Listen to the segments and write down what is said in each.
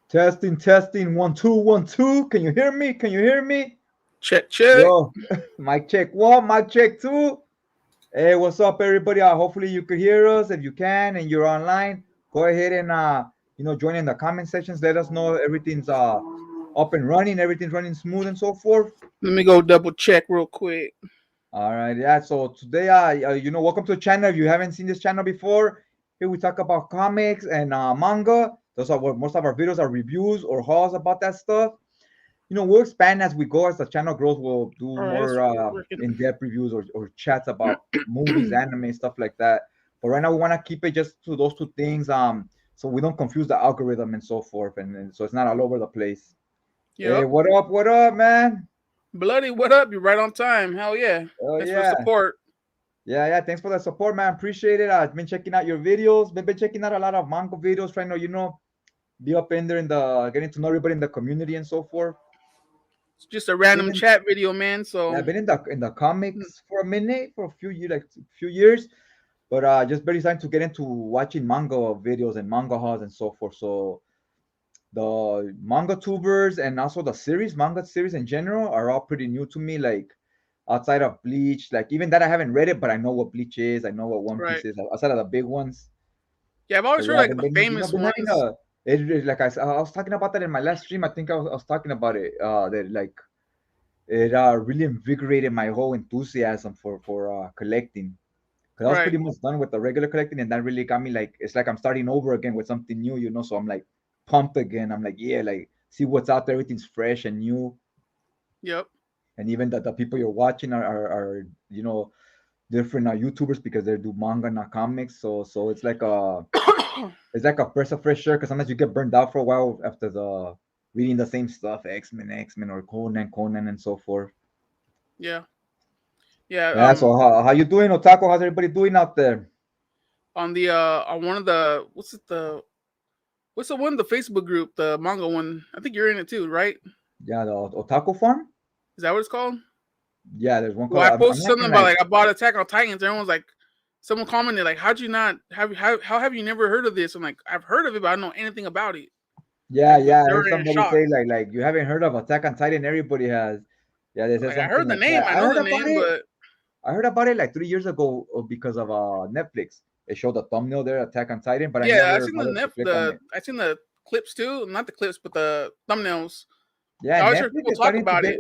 Testing, testing. 1 2 1 2. Can you hear me? Can you hear me? Check, check. Yo, mic check one, mic check two. Hey, what's up, everybody? Hopefully you could hear us. If you can and you're online, go ahead and join in the comment sections. Let us know everything's up and running, everything's running smooth and so forth. Let me go double check real quick. All right, yeah. So today, welcome to the channel. If you haven't seen this channel before, here we talk about comics and manga. Those are what most of our videos are, reviews or hauls about that stuff. We'll expand as we go. As the channel grows, we'll do All right, it's more working. in-depth reviews or chats about movies, anime, stuff like that. But right now, we want to keep it just to those two things, so we don't confuse the algorithm and so forth, and so it's not all over the place. Hey, Yep. what up, man? Bloody, what up? You're right on time. Hell yeah. Oh Thanks for the yeah, support. yeah. Thanks for the support, man. Appreciate it. I've been checking out your videos. Been checking out a lot of manga videos, trying to be up in there in the getting to know everybody in the community and so forth. It's just a random Been chat video, man. Yeah, So I've been in the comics for a minute, for a few years, but just barely starting to get into watching manga videos and manga hauls and so forth. So the manga tubers and also the manga series in general are all pretty new to me. Like outside of Bleach, like even that I haven't read it, but I know what Bleach is. I know what One right. Piece is. Outside of the big ones. Yeah, I've So always heard yeah, like the famous been having ones. like I was talking about that in my last stream. I think I was talking about it. That like it really invigorated my whole enthusiasm for collecting. Because I was Right. pretty much done with the regular collecting, and that really got me like it's like I'm starting over again with something new, So I'm like pumped again. I'm like, yeah, like see what's out there. Everything's fresh and new, Yep. and even the people you're watching are different YouTubers because they do manga, not comics. So it's like a breath of fresh air. Because sometimes you get burned out for a while after the reading the same stuff, X Men, or Conan, and so forth. yeah. Yeah. Yeah. So how you doing, Otaku? How's everybody doing out there? On the on one of the what's the one, the Facebook group, the manga one. I think you're in it too, right? Yeah, the Otaku Farm. Is that what it's called? Yeah, there's one Well, called. I I'm posted not something in about like. like I bought Attack on Titans. Everyone's like, someone commented like, "How'd you not how have you never heard of this?" I'm like, "I've heard of it, but I don't know anything about it." Yeah, Like yeah. I they heard were in somebody shock. say like you haven't heard of Attack on Titan. Everybody has. Yeah, they said Like I something heard the like name, that. I I know heard the about name, it. but I heard about it like 3 years ago because of Netflix. It showed the thumbnail there, Attack on Titan, but I yeah, I never seen the bothered to click on it. I seen the clips too, not the clips, but the thumbnails. Yeah, I always heard people talk about it.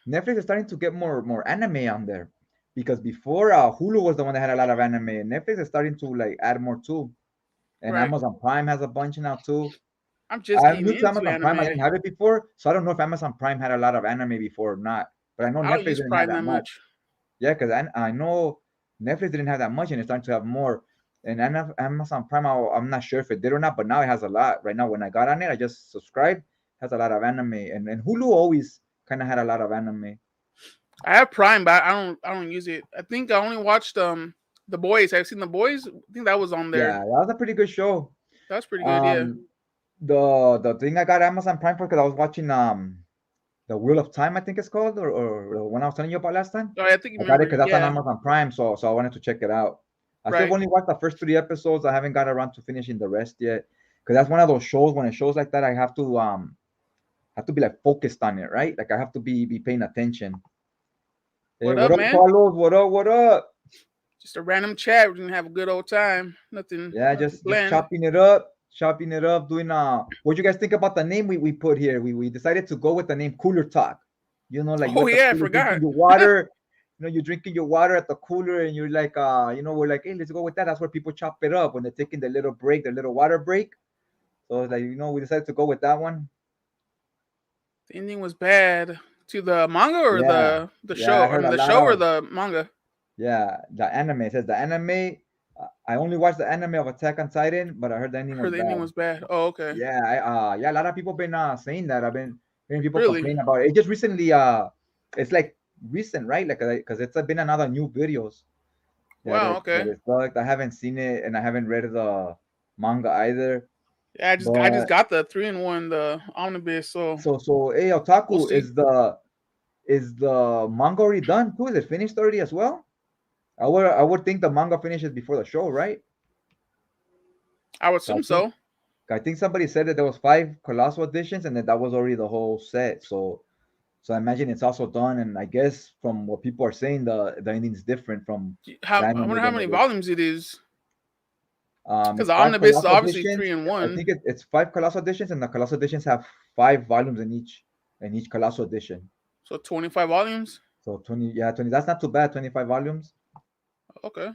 Netflix is starting to get more anime on there, because before Hulu was the one that had a lot of anime, and Netflix is starting to like add more too, and Right. Amazon Prime has a bunch now too. I'm just I'm getting new to into Amazon Prime. I anime. didn't have it before, so I don't know if Amazon Prime had a lot of anime before or not. But I know I don't Netflix use didn't have Prime that that much. much. Yeah, because I know Netflix didn't have that much, and it's starting to have more. And Amazon Prime, I'm not sure if it did or not, but now it has a lot. Right now, when I got on it, I just subscribed. Has a lot of anime, and Hulu always kind of had a lot of anime. I have Prime, but I don't use it. I think I only watched The Boys. Have you seen The Boys? I think that was on Yeah, there. that was a pretty good show. That's pretty good. Yeah. Um, the thing I got Amazon Prime for, because I was watching the Wheel of Time, I think it's called, or the one I was telling you about last time. Oh, I think you I got it remember. because that's on Yeah. Amazon Prime, so I wanted to check it out. I still Right. only watched the first 3 episodes. I haven't got around to finishing the rest yet, because that's one of those shows. When it shows like that, I have to be like focused on it, right? Like I have to be paying attention. Hey, What what up, up, man? Carlos? What up? What up? Just a random chat. We're gonna have a good old time. Yeah, Nothing just planned. chopping it up, doing what you guys think about the name we put here? We decided to go with the name Cooler Talk. Like you Oh at the yeah, I cooler drinking forgot. your water. You're drinking your water at the cooler, and you're like, we're like, hey, let's go with that. That's where people chop it up when they're taking the little break, the little water break. So it's like, we decided to go with that one. The ending was bad to the manga or Yeah, the yeah. I show. I heard mean a the lot show or of the manga. yeah. The anime, it says the anime. I only watched the anime of Attack on Titan, but I heard the I ending was heard the ending bad. was bad. Oh okay. Yeah, a lot of people been saying that. I've been hearing people Really? complain about it. It just recently it's like recent, right? Like because it's been another new videos that Wow. it that Okay. it's like I haven't seen it, and I haven't read the manga either. Yeah, I just But got the 3-in-1, the omnibus. So so hey, we'll Otaku, see. is the manga already done too? Is it finished already as well? I would think the manga finishes before the show, right? I would So I assume think so. I think somebody said that there was 5 colossal editions, and that was already the whole set. So I imagine it's also done. And I guess from what people are saying, the ending is different from the How I anime wonder how than many it is. volumes it is. Because It's the five omnibus is colossal obviously editions. 3 in I 1, think it's 5 colossal editions, and the colossal editions have 5 volumes in each colossal edition. so 25 volumes. So 20, yeah, 20. That's not too bad. 25 volumes. Okay.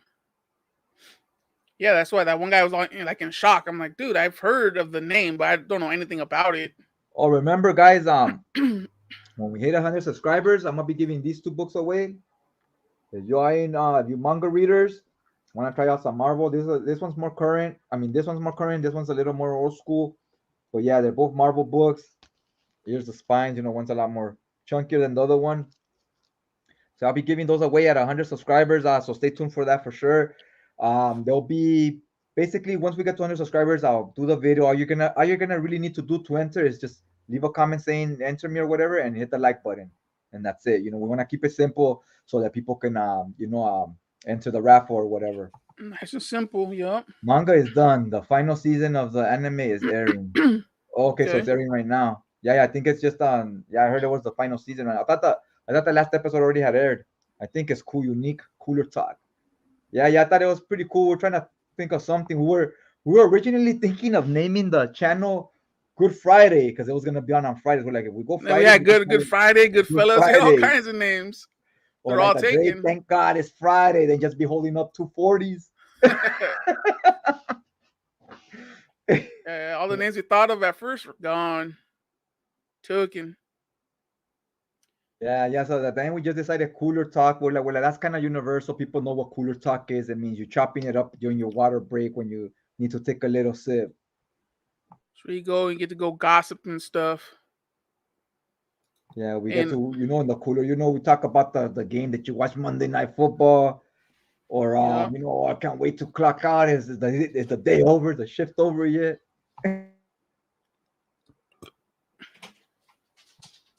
Yeah, that's why that one guy was like in shock. I'm like, dude, I've heard of the name, but I don't know anything about it. Oh, remember, guys, when we hit 100 subscribers, I'm gonna be giving these 2 books away. If you manga readers want to try out some Marvel, this one's more current. I mean, this one's more current. This one's a little more old school. But yeah, they're both Marvel books. Here's the spines. One's a lot more chunkier than the other one. So I'll be giving those away at 100 subscribers. So stay tuned for that for sure. There'll be basically once we get to 100 subscribers, I'll do the video. All you're gonna really need to do to enter is just leave a comment saying enter me or whatever, and hit the like button, and that's it. We want to keep it simple so that people can enter the raffle or whatever. Nice and simple. Yup. Manga is done. The final season of the anime is airing. Okay, so Okay. it's airing right now. Yeah, I think it's just on. Yeah, I heard it was the final season. I thought the last episode already had aired. I think it's cool, unique, cooler talk. Yeah, I thought it was pretty cool. We're trying to think of something. We were originally thinking of naming the channel Good Friday because it was gonna be on Fridays. We're like, if we go And then we Fridays, had we can call Good it Friday, Good Good Fellas. We had all Friday, kinds of names. or They're like all a great taken. thank God it's Friday. Then just be holding up 240s. All the names we thought of at first were gone, taken. Yeah. So then we just decided cooler talk. Well, that's kind of universal. People know what cooler talk is. It means you're chopping it up during your water break when you need to take a little sip. So we go and get to go gossip and stuff. Yeah, we get And to, in the cooler, we talk about the game that you watch Monday Night Football, or yeah, I can't wait to clock out. Is the day over? The shift over yet?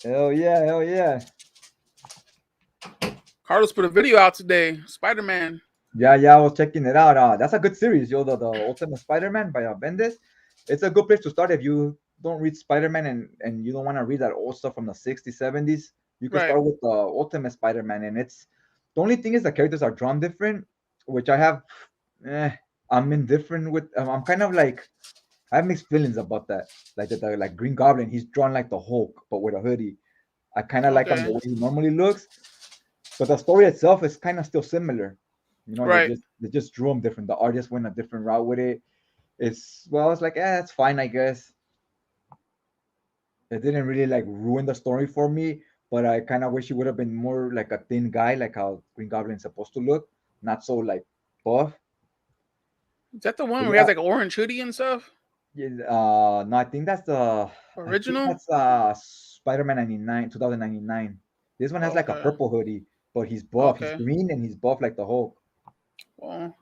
Hell yeah. Carlos put a video out today. Spider-Man. Yeah, I was checking it out. That's a good series, the Ultimate Spider-Man by Bendis. It's a good place to start if you don't read Spider-Man and you don't want to read that old stuff from the 60s, 70s. You can Right. start with the Ultimate Spider-Man, and it's the only thing is the characters are drawn different, which I have. I'm indifferent with. I'm kind of like I have mixed feelings about that. Like Green Goblin, he's drawn like the Hulk, but with a hoodie. I kind of like him the Okay. way he normally looks, but the story itself is kind of still similar. They Right. just drew him different. The artist went a different route with it. It's like, it's fine, I guess. It didn't really like ruin the story for me, but I kind of wish he would have been more like a thin guy, like how Green Goblin's supposed to look, not so like buff. Is that the one But where he has yeah, like an orange hoodie and stuff? yeah, no, I think Original? that's Spider-Man 99, 2099. This one has like a Okay. purple hoodie, but he's buff. He's Okay. green and he's buff like the Hulk. Well,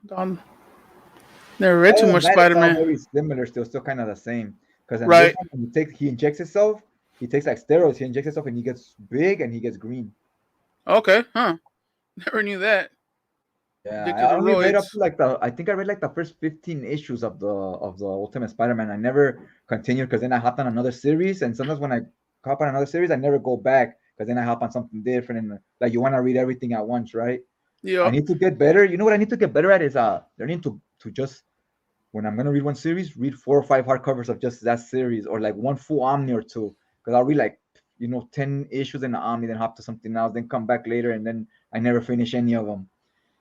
never read too Other than much that, it's all Spider-Man. very similar, still kind of the same. Because in this Right. one, when he injects himself, he takes like steroids. He injects himself and he gets big and he gets green. Okay. Huh. Never knew that. Yeah, Addicted I to only read up roids. to I think I read like the first 15 issues of the Ultimate Spider-Man. I never continued because then I hopped on another series, and sometimes when I hop on another series, I never go back because then I hop on something different, and like you want to read everything at once, right? I Yep. need to get better. You know what I need to get better at is learning to just when I'm gonna read one series, read 4 or 5 hardcovers of just that series, or like one full Omni or two. Because I'll read like 10 issues in the Omni, then hop to something else, then come back later, and then I never finish any of them.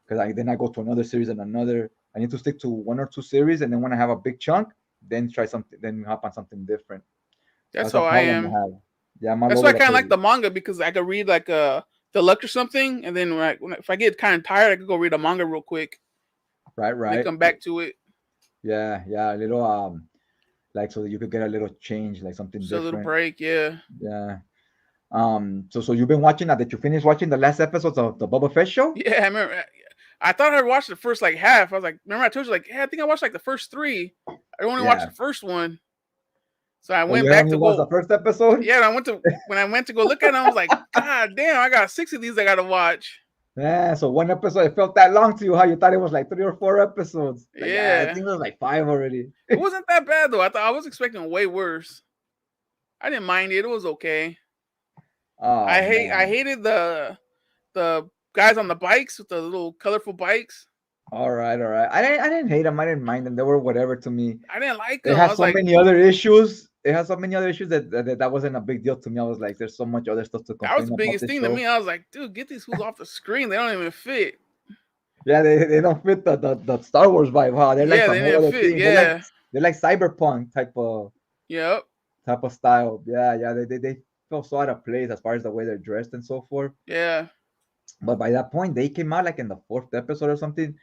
Because then I go to another series and another. I need to stick to 1 or 2 series, and then when I have a big chunk, then try something, then hop on something different. That's That's a how I problem am. I have. Yeah, I'm all That's why over I the kind of place. like the manga because I could read like a deluxe or something, and then if I get kind of tired, I could go read a manga real quick, Right, and then right. come back to it. Yeah, a little like so that you could get a little change, like something Just a little different. break, yeah. Yeah. So you've been watching that? Did you finish watching the last episodes of the Boba Fett show? Yeah, I remember. I thought I watched the first like half. I was like, remember I told you like, yeah, I think I watched like the first three. I only watched Yeah. the first one, so I Oh, you went had back only to watched the go. first episode? Yeah, I went to when I went to go look at it. I was like, God damn, I got 6 of these I got to watch. Yeah, so one episode it felt that long to you, how you thought it was like 3 or 4 episodes. Like, I Yeah, think it was like five already. it wasn't that bad though. I was expecting way worse. I didn't mind it. It was okay. Oh I man. hated the guys on the bikes with the little colorful bikes. All right, all right. I didn't hate them. I didn't mind them. They were whatever to me. I didn't like It them. I has was so like, many other issues. It has so many other issues that wasn't a big deal to me. I was like, there's so much other stuff to that was complain the about biggest this thing to show. me. I was like, dude, get these fools off the screen. They don't even fit. Yeah, they don't fit the Star Wars vibe, huh? They're like Yeah, a they whole didn't other fit. thing. Yeah. They're like cyberpunk Yep. type of style. Yeah, yeah. They feel so out of place as far as the way they're dressed and so forth. Yeah. But by that point, they came out like in the fourth episode or something.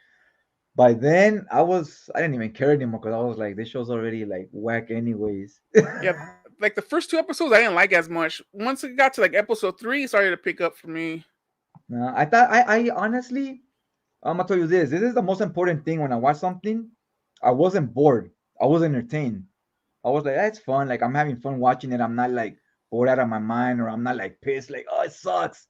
By then, I didn't even care anymore because I was like, this show's already like whack anyways. Yeah. Like the first two episodes, I didn't like as much. Once it got to like episode 3, it started to pick up for me. No, I thought I honestly, I'm gonna tell you this. This is the most important thing when I watch something. I wasn't bored. I was entertained. I was like, that's fun. Like I'm having fun watching it. I'm not like bored out of my mind or I'm not like pissed, like, oh, it sucks.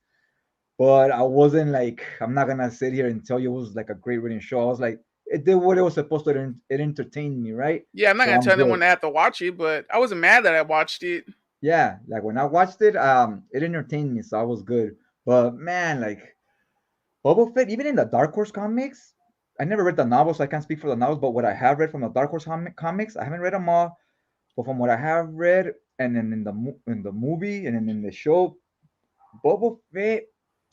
But I wasn't like, I'm not gonna sit here and tell you it was like a great reading show. I was like, it did what it was supposed to. It entertained me, right? Yeah, I'm not So gonna I'm tell good. anyone to have to watch it, but I wasn't mad that I watched it. Yeah, like when I watched it, it entertained me, so I was good. But man, like Boba Fett, even in the Dark Horse comics, I never read the novels, so I can't speak for the novels. But what I have read from the Dark Horse comics, I haven't read them all. But from what I have read, and then in the movie and then in the show, Boba Fett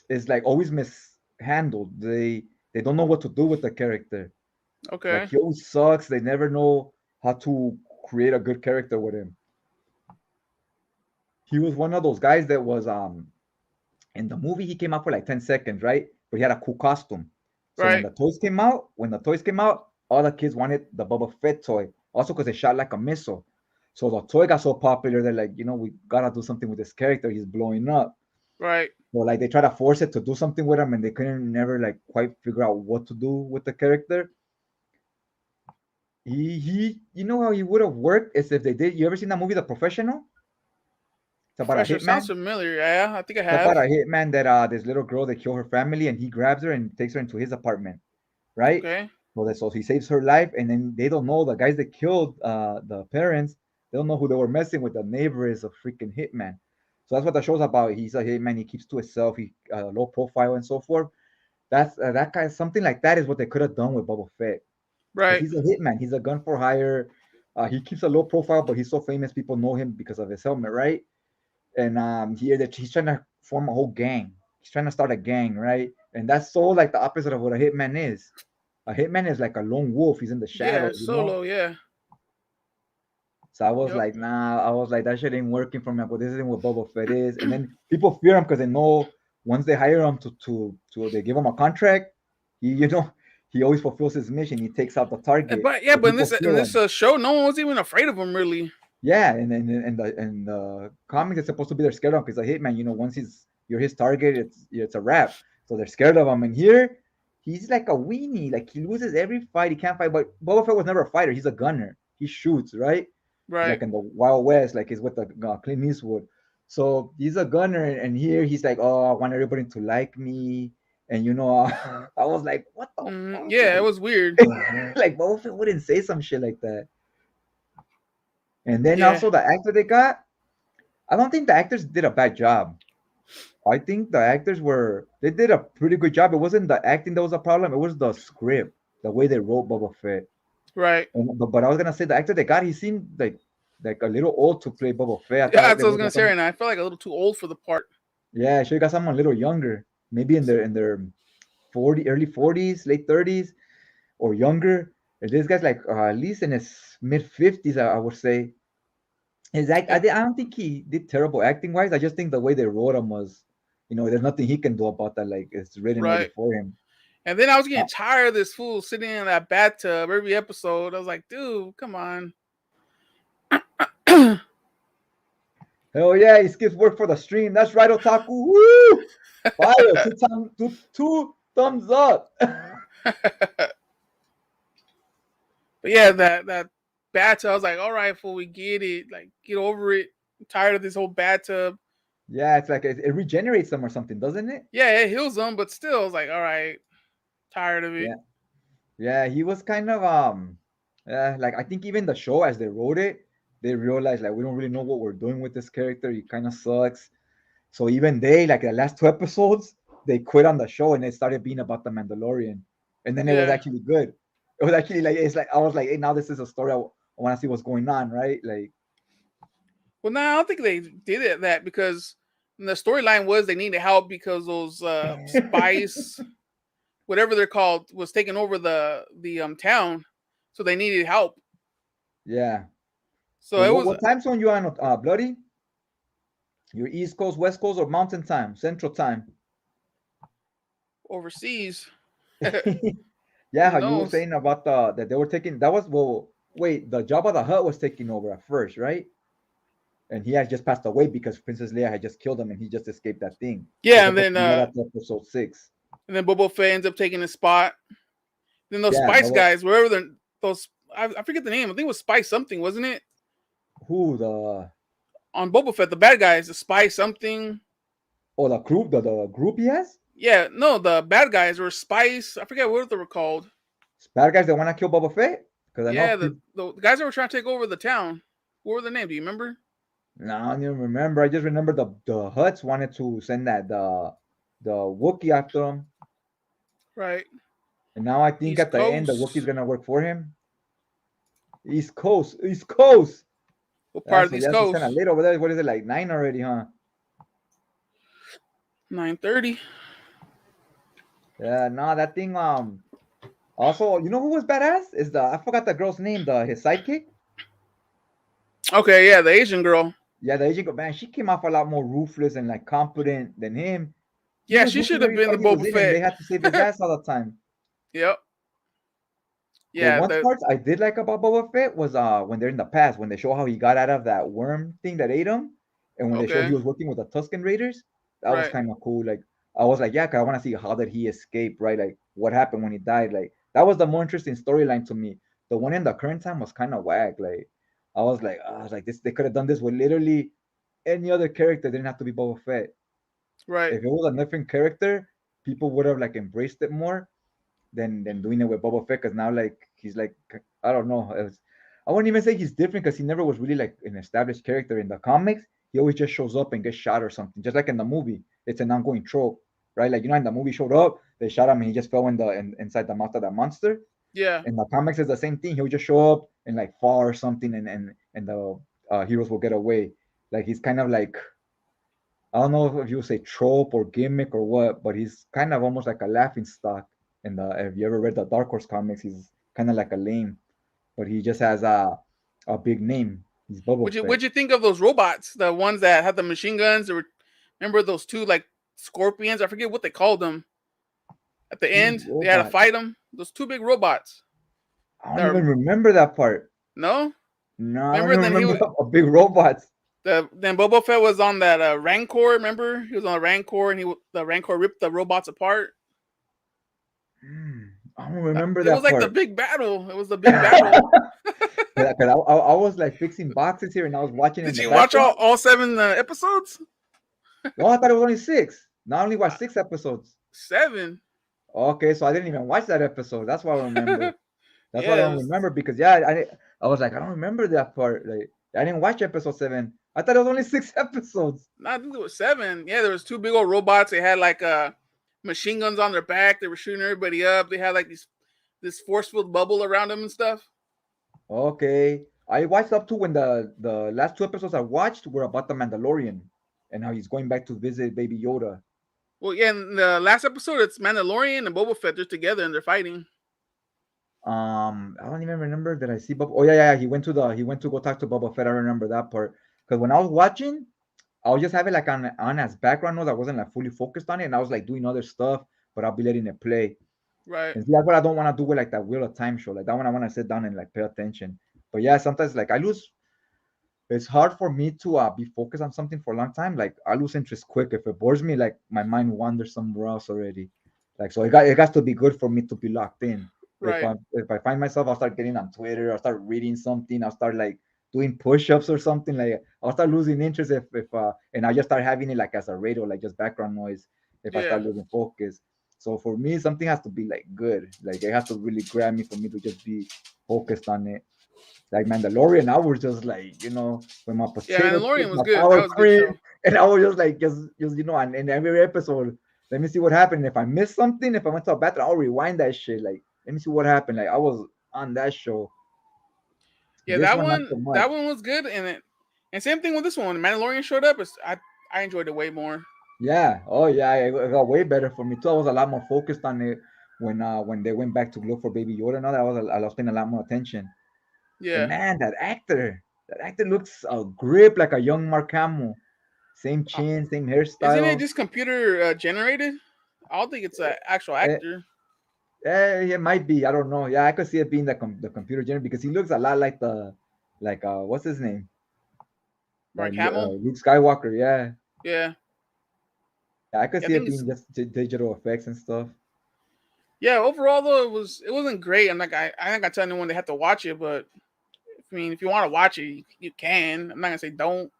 is like always mishandled. They don't know what to do with the character. Like Okay. he always sucks. They never know how to create a good character with him. He was one of those guys that was in the movie he came out for like 10 seconds, right? But he had a cool costume. So Right. when the toys came out, all the kids wanted the Boba Fett toy. Also because it shot like a missile. So the toy got so popular, they're like, we gotta do something with this character. He's blowing up. Right. So like they try to force it to do something with him and they couldn't never like quite figure out what to do with the character. He you know how he would have worked is if they did. You ever seen that movie The Professional? It's about a Professor sounds hitman. familiar. Yeah, I think I It's about have. a hitman that this little girl that killed her family and he grabs her and takes her into his apartment, right? Okay. So he saves her life and then they don't know the guys that killed the parents. They don't know who they were messing with. The neighbor is a freaking hitman. So that's what the show's about. He's a hitman. He keeps to himself. He low profile and so forth. That's that guy. Something like that is what they could have done with Boba Fett because Right. he's a hitman. He's a gun for hire. He keeps a low profile, but he's so famous people know him because of his helmet, right? And here that he's trying to form a whole gang. He's trying to start a gang, right? And that's so like the opposite of what a hitman is. A hitman is like a lone wolf. He's in the Yeah, shadows. Solo. Yeah. So I was Yep. like, nah. I was like, that shit ain't working for me. But this isn't what Boba Fett is. And then people fear him because they know once they hire him to they give him a contract, he always fulfills his mission. He takes out the target. But yeah, So but people in fear this him. show, no one was even afraid of him really. Yeah, and then in the comics, it's supposed to be they're scared of him because a hitman, once you're his target, it's a wrap. So they're scared of him. And here, he's like a weenie. Like he loses every fight. He can't fight. But Boba Fett was never a fighter. He's a gunner. He shoots, right? He's Right. like in the Wild West, like he's with the Clint Eastwood. So he's a gunner, and here he's like, oh, I want everybody to like me. And I was like, what the fuck? Yeah, it was weird. Like Boba Fett wouldn't say some shit like that. And then Yeah. also the actor they got, I don't think the actors did a bad job. I think the actors they did a pretty good job. It wasn't the acting that was a problem, it was the script, the way they wrote Boba Fett. Right. But I was gonna say the actor they got, he seemed like a little old to play Boba Fett. I Yeah, thought that's they what I was would gonna got say some, right now. I felt like a little too old for the part. yeah, should have got someone a little younger, maybe in their 40s, early 40s, late 30s, or younger. And this guy's like at least in his mid 50s, I would say. His act, And, I don't think he did terrible acting wise. I just think the way they wrote him was, there's nothing he can do about that. Like it's written already right. for him. And then I was Uh, getting tired of this fool sitting in that bathtub every episode. I was like, dude, come on. Hell yeah, he skips work for the stream. That's right, Otaku. Woo! Fire! Two thumbs up. But yeah, that bathtub. I was like, all right, fool, we get it. Like, get over it. I'm tired of this whole bathtub. Yeah, it's like it regenerates them or something, doesn't it? Yeah, it heals them, but still, it's like, all right, tired of it. Yeah, yeah. He was kind of yeah. Like I think even the show as they wrote it, they realized like we don't really know what we're doing with this character. He kind of sucks. So even they like the last two episodes, they quit on the show and it started being about the Mandalorian, and then it was Yeah. actually good. It was actually like it's like I was like, hey, now this is a story. I want to see what's going on, right? Like, Well, no, I don't think they did it that because the storyline was they needed help because those spies, whatever they're called, was taking over the town, so they needed help. yeah. So Well, it was what time zone you on, Bloody? Your East Coast, West Coast, or Mountain Time, Central Time? overseas. Yeah, Who how you were knows? saying about the that they were taking that was well wait, the Jabba the Hutt was taking over at first, right? And he had just passed away because Princess Leia had just killed him and he just escaped that thing. We're Yeah, supposed to know that to episode 6. and then Boba Fett ends up taking his spot. Then those Yeah, Spice guys, wherever they're those, I forget the name. I think it was Spice something, wasn't it? who the On Boba Fett, the bad guys, the Spice something. the group the group he has? Yeah, no, the bad guys were Spice. I forget what they were called. Bad guys that want to kill Boba Fett? Because I know Yeah, people. the guys that were trying to take over the town. What were their names? Do you remember? No, I don't even remember. I just remember the Huts wanted to send that the Wookiee after him. Right. And now I think East at the end the Wookiee's Coast. gonna work for him. East Coast, East Coast. What Yeah, part of so the East yeah, so it's kind of Coast? late over there. What is it like 9 already, huh? 9:30. Yeah, no, that thing. Also, you know who was badass? Is the I forgot the girl's name. The his sidekick. Okay, yeah, the Asian girl. Yeah, the agent. Man, she came off a lot more ruthless and like competent than him. He Yeah, was she losing should have every been the fight he was Boba in, and they Fett. had to save his ass all the time. Yep. The Yeah. one part I did like about Boba Fett was when they're in the past when they show how he got out of that worm thing that ate him, and when they show he Okay. was working with the Tusken Raiders, that was Right. kind of cool. Like I was like, yeah, 'cause I want to see how did he escape, right? Like what happened when he died. Like that was the more interesting storyline to me. The one in the current time was kind of whack. Like I was like this. They could have done this with literally any other character. They didn't have to be Boba Fett. Right. If it was a different character, people would have like embraced it more than doing it with Boba Fett because now like he's like I don't know. I wouldn't even say he's different because he never was really like an established character in the comics. He always just shows up and gets shot or something, just like in the movie. It's an ongoing trope, right? Like in the movie showed up, they shot him and he just fell inside the mouth of that monster. Yeah. In the comics, it's the same thing. He'll just show up and like fall or something, and the heroes will get away. Like he's kind of like I don't know if you would say trope or gimmick or what, but he's kind of almost like a laughing stock. And if you ever read the Dark Horse comics, he's kind of like a lame, but he just has a big name. He's Boba Fett. What'd you think of those robots? The ones that had the machine guns. Remember those two like scorpions? I forget what they called them. At the Two end, they had to robots. fight them. Those two big robots. I don't That even were, remember that part. no. No, I don't Remember even then he remember was a big robots. then Boba Fett was on that Rancor. Remember he was on a Rancor and the Rancor ripped the robots apart. I don't remember It was that like the part. big battle. It was the big battle. 'Cause I was like fixing boxes here and I was watching in Did the you watch background. all 7 episodes? No, I thought it was only 6. Not only watched 6 episodes. 7. Okay, so I didn't even watch that episode. That's what I remember. That's what I Yeah, it don't was. remember because yeah, I was like I don't remember that part. Like I didn't watch episode 7. I thought it was only 6 episodes. I think it was 7. Yeah, there was two big old robots. They had like machine guns on their back. They were shooting everybody up. They had like this force field bubble around them and stuff. Okay, I watched up to when the last 2 episodes I watched were about the Mandalorian and how he's going back to visit Baby Yoda. Well, yeah, in the last episode, it's Mandalorian and Boba Fett. They're together and they're fighting. I don't even remember that I see Boba. Oh yeah. He went to go talk to Boba Fett. I remember that part because when I was watching, I was just having like on as background noise. I wasn't like fully focused on it, and I was like doing other stuff, but I'll be letting it play. Right, And see, that's what I don't want to do with like that Wheel of Time show. Like that one, I want to sit down and like pay attention. But yeah, sometimes like I lose. It's hard for me to be focused on something for a long time. Like I lose interest quick. If it bores me, like my mind wanders somewhere else already. Like so, it got to be good for me to be locked in. right. If I find myself, I'll start getting on Twitter. I'll start reading something. I'll start like doing push-ups or something. Like I'll start losing interest if and I just start having it like as a radio, like just background noise if I Yeah. start losing focus. So for me, something has to be like good. Like it has to really grab me for me to just be focused on it. Like Mandalorian, I was just like, when my Yeah, potato chips, Mandalorian was my good. That sour was a good cream, show. and I was just like, just and in every episode, let me see what happened. If I missed something, if I went to a bathroom, I'll rewind that shit. Like, let me see what happened. Like, I was on that show. Yeah, This one, not so that much. one was good, and same thing with this one. When Mandalorian showed up, I enjoyed it way more. Yeah. Oh, yeah. It got way better for me too. I was a lot more focused on it when they went back to look for Baby Yoda and all that. I was paying a lot more attention. And Yeah, man, that actor looks a grip like a young Mark Hamill. Same uh, chin, same isn't it hairstyle. just computer generated? I don't think it's an actual Eh, actor. it might be. I don't know. Yeah, I could see it being the computer generated because he looks a lot like what's his name? Like Mark Hamill. Luke Skywalker. Yeah. Yeah, Yeah, I could I see it think it's being just digital effects and stuff. yeah. Overall, though, it wasn't great. I think I tell anyone they have to watch it, but I mean, if you want to watch it, you can. I'm not gonna say don't.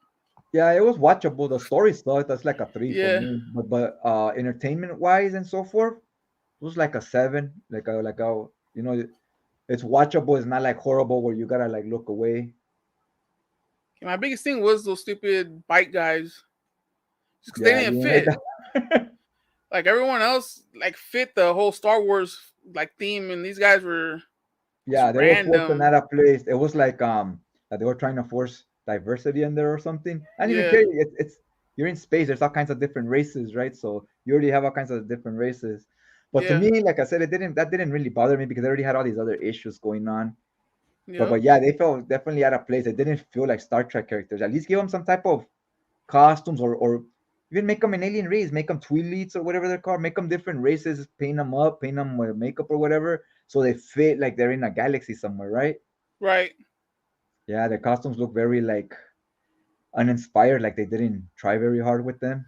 Yeah, it was watchable. The story stuff, that's like a three for Yeah, me. But entertainment wise and so forth, it was like a seven. It's watchable. It's not like horrible where you gotta like look away. my biggest thing was those stupid bike guys, just because they Yeah, didn't you ain't like fit. that. Like everyone else, like fit the whole Star Wars like theme, and these guys were just Yeah, they were forced in random. that place. It was like that they were trying to force diversity in there or something. I don't even Yeah, care. It's you're in space. There's all kinds of different races, right? So you already have all kinds of different races. But to yeah, me, like I said, that didn't really bother me because I already had all these other issues going on. But yep, but yeah, they felt definitely out of place. It didn't feel like Star Trek characters. At least give them some type of costumes or even make them an alien race, make them Twi'leks or whatever they're called, make them different races, paint them up, paint them with makeup or whatever, so they fit like they're in a galaxy somewhere, right? right. Yeah, their costumes look very like uninspired, like they didn't try very hard with them.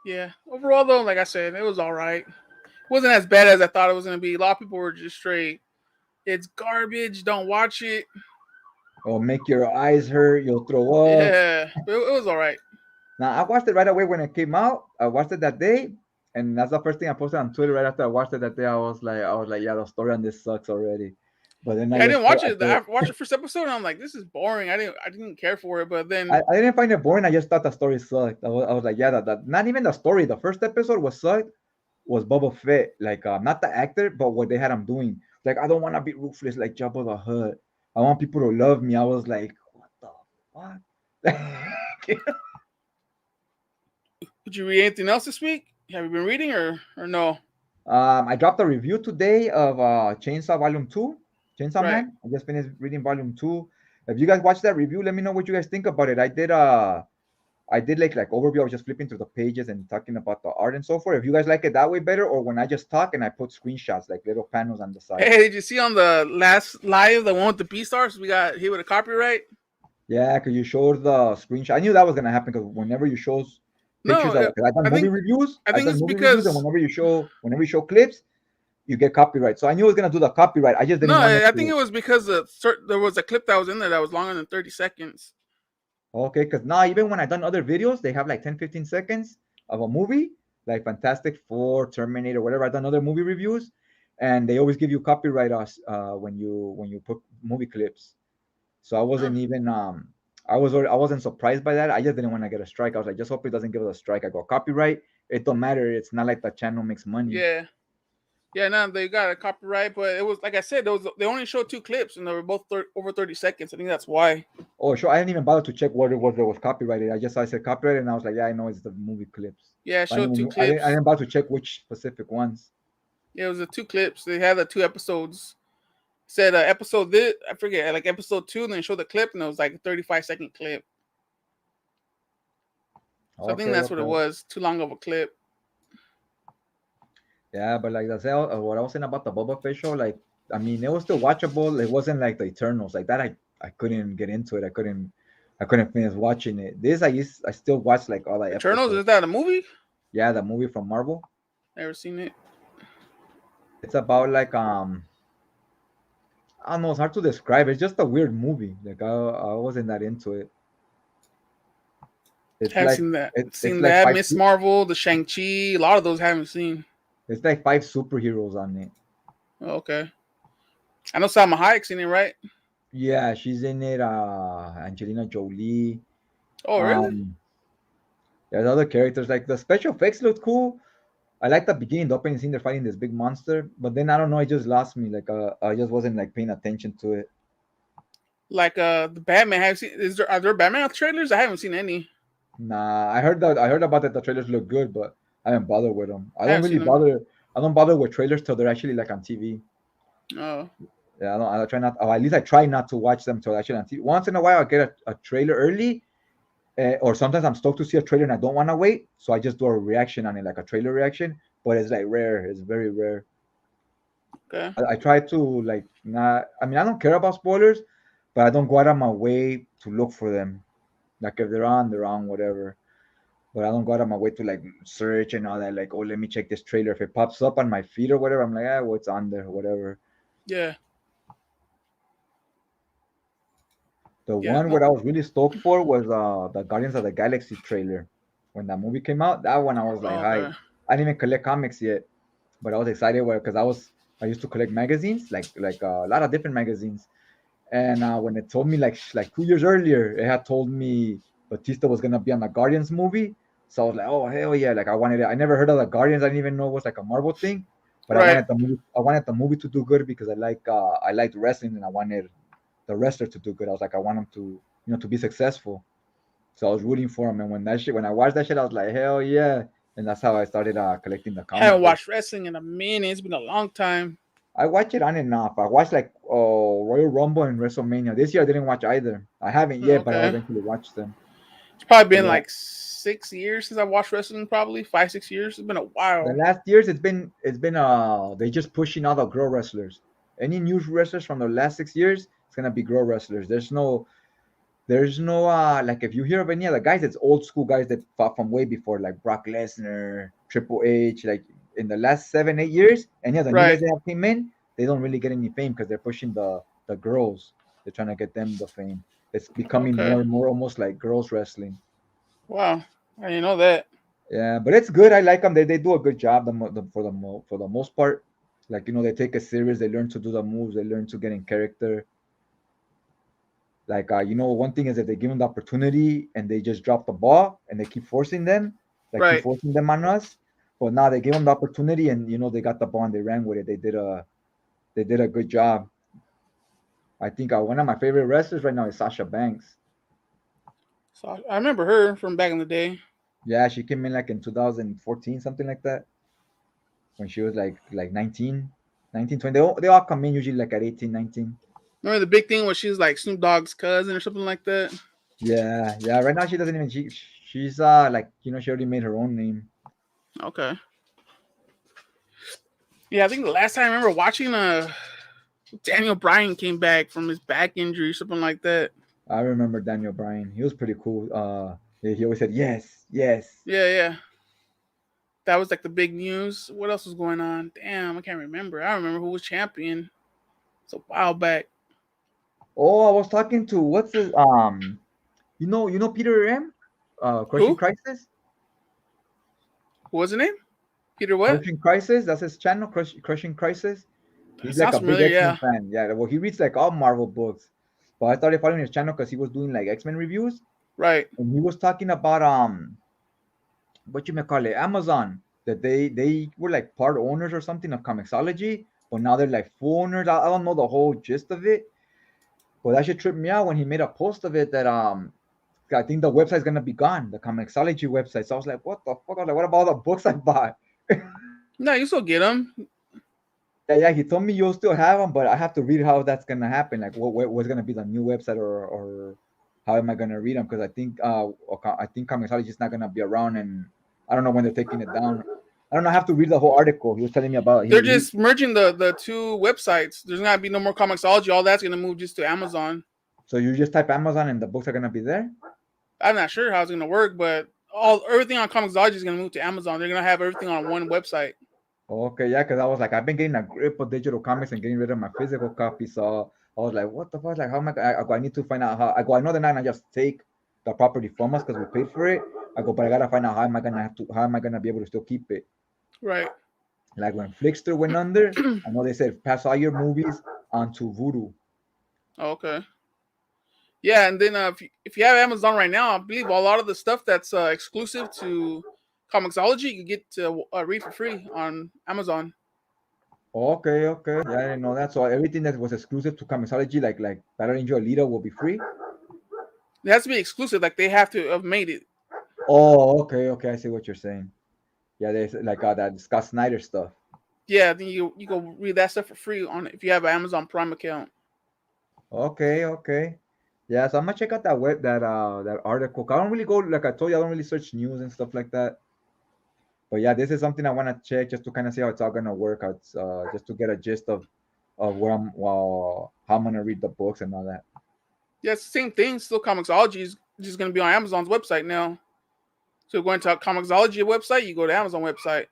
Yeah. Overall, though, like I said, it was all right. It wasn't as bad as I thought it was gonna be. A lot of people were just straight. It's garbage. Don't watch it. Or make your eyes hurt, you'll throw up. Yeah, but it was all right. Now I watched it right away when it came out. I watched it that day, and that's the first thing I posted on Twitter right after I watched it that day. I was like, yeah, the story on this sucks already. But then Yeah, I didn't watch it. I I watched the first episode, and I'm like, this is boring. I didn't care for it. But I, then, I didn't find it boring. I just thought the story sucked. I was like, yeah, that not even the story. The first episode was sucked. Was Boba Fett like not the actor, but what they had him doing. Like, I don't want to be ruthless like Jabba the Hutt. I want people to love me. I was like, what the fuck? did you read anything else this week? Have you been reading or no? I dropped a review today of Chainsaw Volume 2, Chainsaw Right. Man. I just finished reading Volume 2. If you guys watched that review, let me know what you guys think about it. I did like overview. I was just flipping through the pages and talking about the art and so forth. If you guys like it that way better, or when I just talk and I put screenshots like little panels on the side. Hey, did you see on the last live the one with the B stars? We got hit with a copyright. Yeah, because you showed the screenshot. I knew that was gonna happen because whenever you show No, pictures of, because I think I I've think done it's movie reviews, and because whenever you show clips, you get copyright. So I knew it was gonna do the copyright. I just no, didn't want it I think to. it was because there was a clip that was in there that was longer than 30 seconds. Okay, because now even when I done other videos, they have like 10, 15 seconds of a movie, like Fantastic Four, Terminator, whatever. I've done other movie reviews, and they always give you copyright us when you put movie clips. So I Huh. wasn't even I wasn't surprised by that. I just didn't want to get a strike. I was like, just hope it doesn't give us a strike. I go copyright. It don't matter. It's not like the channel makes money. Yeah, yeah. No, they got a copyright, but it was like I said, they only showed two clips and they were both over 30 seconds. I think that's why. Oh, sure. I didn't even bother to check what it was that was copyrighted. I said copyrighted, and I was like, yeah, I know it's the movie clips. Yeah, it But I showed didn't two even, I clips. didn't bother to check which specific ones. Yeah, it was the two clips. They had the two episodes. Said episode this, I forget, like episode 2, and then showed the clip, and it was like a 35-second clip. So I think Okay, that's what it okay. was. Too long of a clip. Yeah, but like that's what I was saying about the Boba Fett show. Like, I mean, it was still watchable. It wasn't like the Eternals like that. I couldn't get into it. I couldn't finish watching it. I still watch like all the Eternals, is episodes. that a movie? Yeah, the movie from Marvel. Never seen it. It's about like I don't know. It's hard to describe. It's just a weird movie. Like I wasn't that into it. It's Haven't like seen that. it's Seen like that. Miss Marvel, the Shang-Chi. A lot of those I haven't seen. it's like five superheroes on it. Oh, okay. I know Salma Hayek's in it, right? Yeah, she's in it. Angelina Jolie. Oh, really? Um, there's other characters. Like the special effects looked cool. I like the beginning, the opening scene. They're fighting this big monster, but then I don't know. It just lost me. Like I just wasn't like paying attention to it. Like the Batman. Have you seen? Are there Batman trailers? I haven't seen any. Nah, I heard about it. The trailers look good, but I haven't bothered with them. I I don't haven't really seen them. bother. I don't bother with trailers till they're actually like on TV. Oh, Yeah, I don't. I try not. Or at least I try not to watch them till actually on TV. Once in a while, I get a trailer early, or sometimes I'm stoked to see a trailer and I don't want to wait, so I just do a reaction on it, like a trailer reaction. But it's like rare. It's very rare. okay. I try to like not. I mean, I don't care about spoilers, but I don't go out of my way to look for them. Like if they're on, whatever. But I don't go out of my way to like search and all that. Like, oh, let me check this trailer. If it pops up on my feed or whatever, I'm like, ah, what's on there, whatever. Yeah. The Yeah. one No. what I was really stoked for was the Guardians of the Galaxy trailer. When that movie came out, that one I was like, Oh, hi. okay. I didn't even collect comics yet, but I was excited because I used to collect magazines, like a lot of different magazines. And when it told me like 2 years earlier, it had told me Batista was gonna be on the Guardians movie. So I was like, oh hell yeah! Like I wanted it. I never heard of the Guardians. I didn't even know it was like a Marvel thing. But I Right. wanted the movie. I wanted the movie to do good because I liked wrestling and I wanted the wrestler to do good. I was like, I want him to to be successful. So I was rooting for him. And when I watched that shit, I was like, hell yeah! And that's how I started collecting the comic Haven't book. watched wrestling in a minute. It's been a long time. I watch it on and off. I watched like Royal Rumble and WrestleMania. This year I didn't watch either. I haven't yet, but I'll Okay. eventually watch them. It's probably The been last like 6 years since I watched wrestling. Probably 5, 6 years. It's been a the while. last years it's been they just pushing all the girl wrestlers. Any new wrestlers from the last 6 years, it's gonna be girl wrestlers. There's no like if you hear of any other guys, it's old school guys that fought from way before, like Brock Lesnar, Triple H. Like in the last 7, 8 years, any of the new guys Right. that have came in, they don't really get any fame because they're pushing the girls. They're trying to get them the fame. It's becoming Okay. more and more almost like girls wrestling. Wow. I didn't know that. Yeah, but it's good. I like them. They do a good job for the most part. Like they take it serious. They learn to do the moves. They learn to get in character. Like one thing is if they give them the opportunity and they just drop the ball and they keep forcing them, like keep Right. forcing them on us. But now they gave them the opportunity and they got the ball and they ran with it. They did a good job. I think one of my favorite wrestlers right now is Sasha Banks. So I remember her from back in the day. Yeah, she came in like in 2014, something like that, when she was like 19, 19, 20. They all come in usually like at 18, 19. Remember the big thing when she was like Snoop Dogg's cousin or something like that? Yeah, yeah. Right now she doesn't even she's like she already made her own name. Okay. Yeah, I think the last time I remember watching Daniel Bryan came back from his back injury, something like that. I remember Daniel Bryan. He was pretty cool. Yeah, he always said yes, yes. Yeah, yeah. That was like the big news. What else was going on? Damn, I can't remember. I remember who was champion. It's a while back. Oh, I was talking to what's his Peter M. Crushing Who? Crisis. Who was the name? Peter what? Crushing Crisis. That's his channel. Crushing Crisis. That He's like sounds a big familiar, X Men yeah. fan. Yeah. Well, he reads like all Marvel books. But I started following his channel because he was doing like X Men reviews, Right. and he was talking about what you may call it, Amazon, that they were like part owners or something of Comixology, but now they're like full owners. I don't know the whole gist of it, but that shit tripped me out when he made a post of it that I think the website's gonna be gone, the Comixology website. So I was like, what the fuck? I was like, what about all the books I bought? No, you still get them. Yeah, yeah. He told me you'll still have them, but I have to read how that's gonna happen. Like, what's gonna be the new website, or how am I gonna read them? Because I think Comixology is not gonna be around, and I don't know when they're taking it down. I don't know. I have to read the whole article. He was telling me about. They're just merging the two websites. There's not gonna be no more Comixology. All that's gonna move just to Amazon. So you just type Amazon, and the books are gonna be there. I'm not sure how it's gonna work, but everything on Comixology is gonna move to Amazon. They're gonna have everything on one website. Okay, yeah, because I was like, I've been getting a grip of digital comics and getting rid of my physical copy. So I was like, what the fuck? Like, how am I need to find out how. I go, I know they're not gonna just take the property from us because we paid for it. I go, but I gotta find out how am I gonna be able to still keep it? Right. Like when Flickster went under, I know they said pass all your movies onto Voodoo. Okay. Yeah, and then if you have Amazon right now, I believe a lot of the stuff that's exclusive to Comixology, you get to read for free on Amazon. Okay, okay. Yeah, I didn't know that. So everything that was exclusive to Comixology, like Battle Angel Alita, will be free. It has to be exclusive, like they have to have made it. Oh, okay, okay. I see what you're saying. Yeah, there's like that Scott Snyder stuff. Yeah, then you go read that stuff for free on if you have an Amazon Prime account. Okay, okay. Yeah, so I'm gonna check out that article. I don't really go like I told you, I don't really search news and stuff like that. But yeah, this is something I wanna check just to kind of see how it's all gonna work out, just to get a gist of where I'm how I'm gonna read the books and all that. Yeah, it's the same thing. Still, Comixology is just going to be on Amazon's website now. So going to a Comixology website, you go to Amazon website.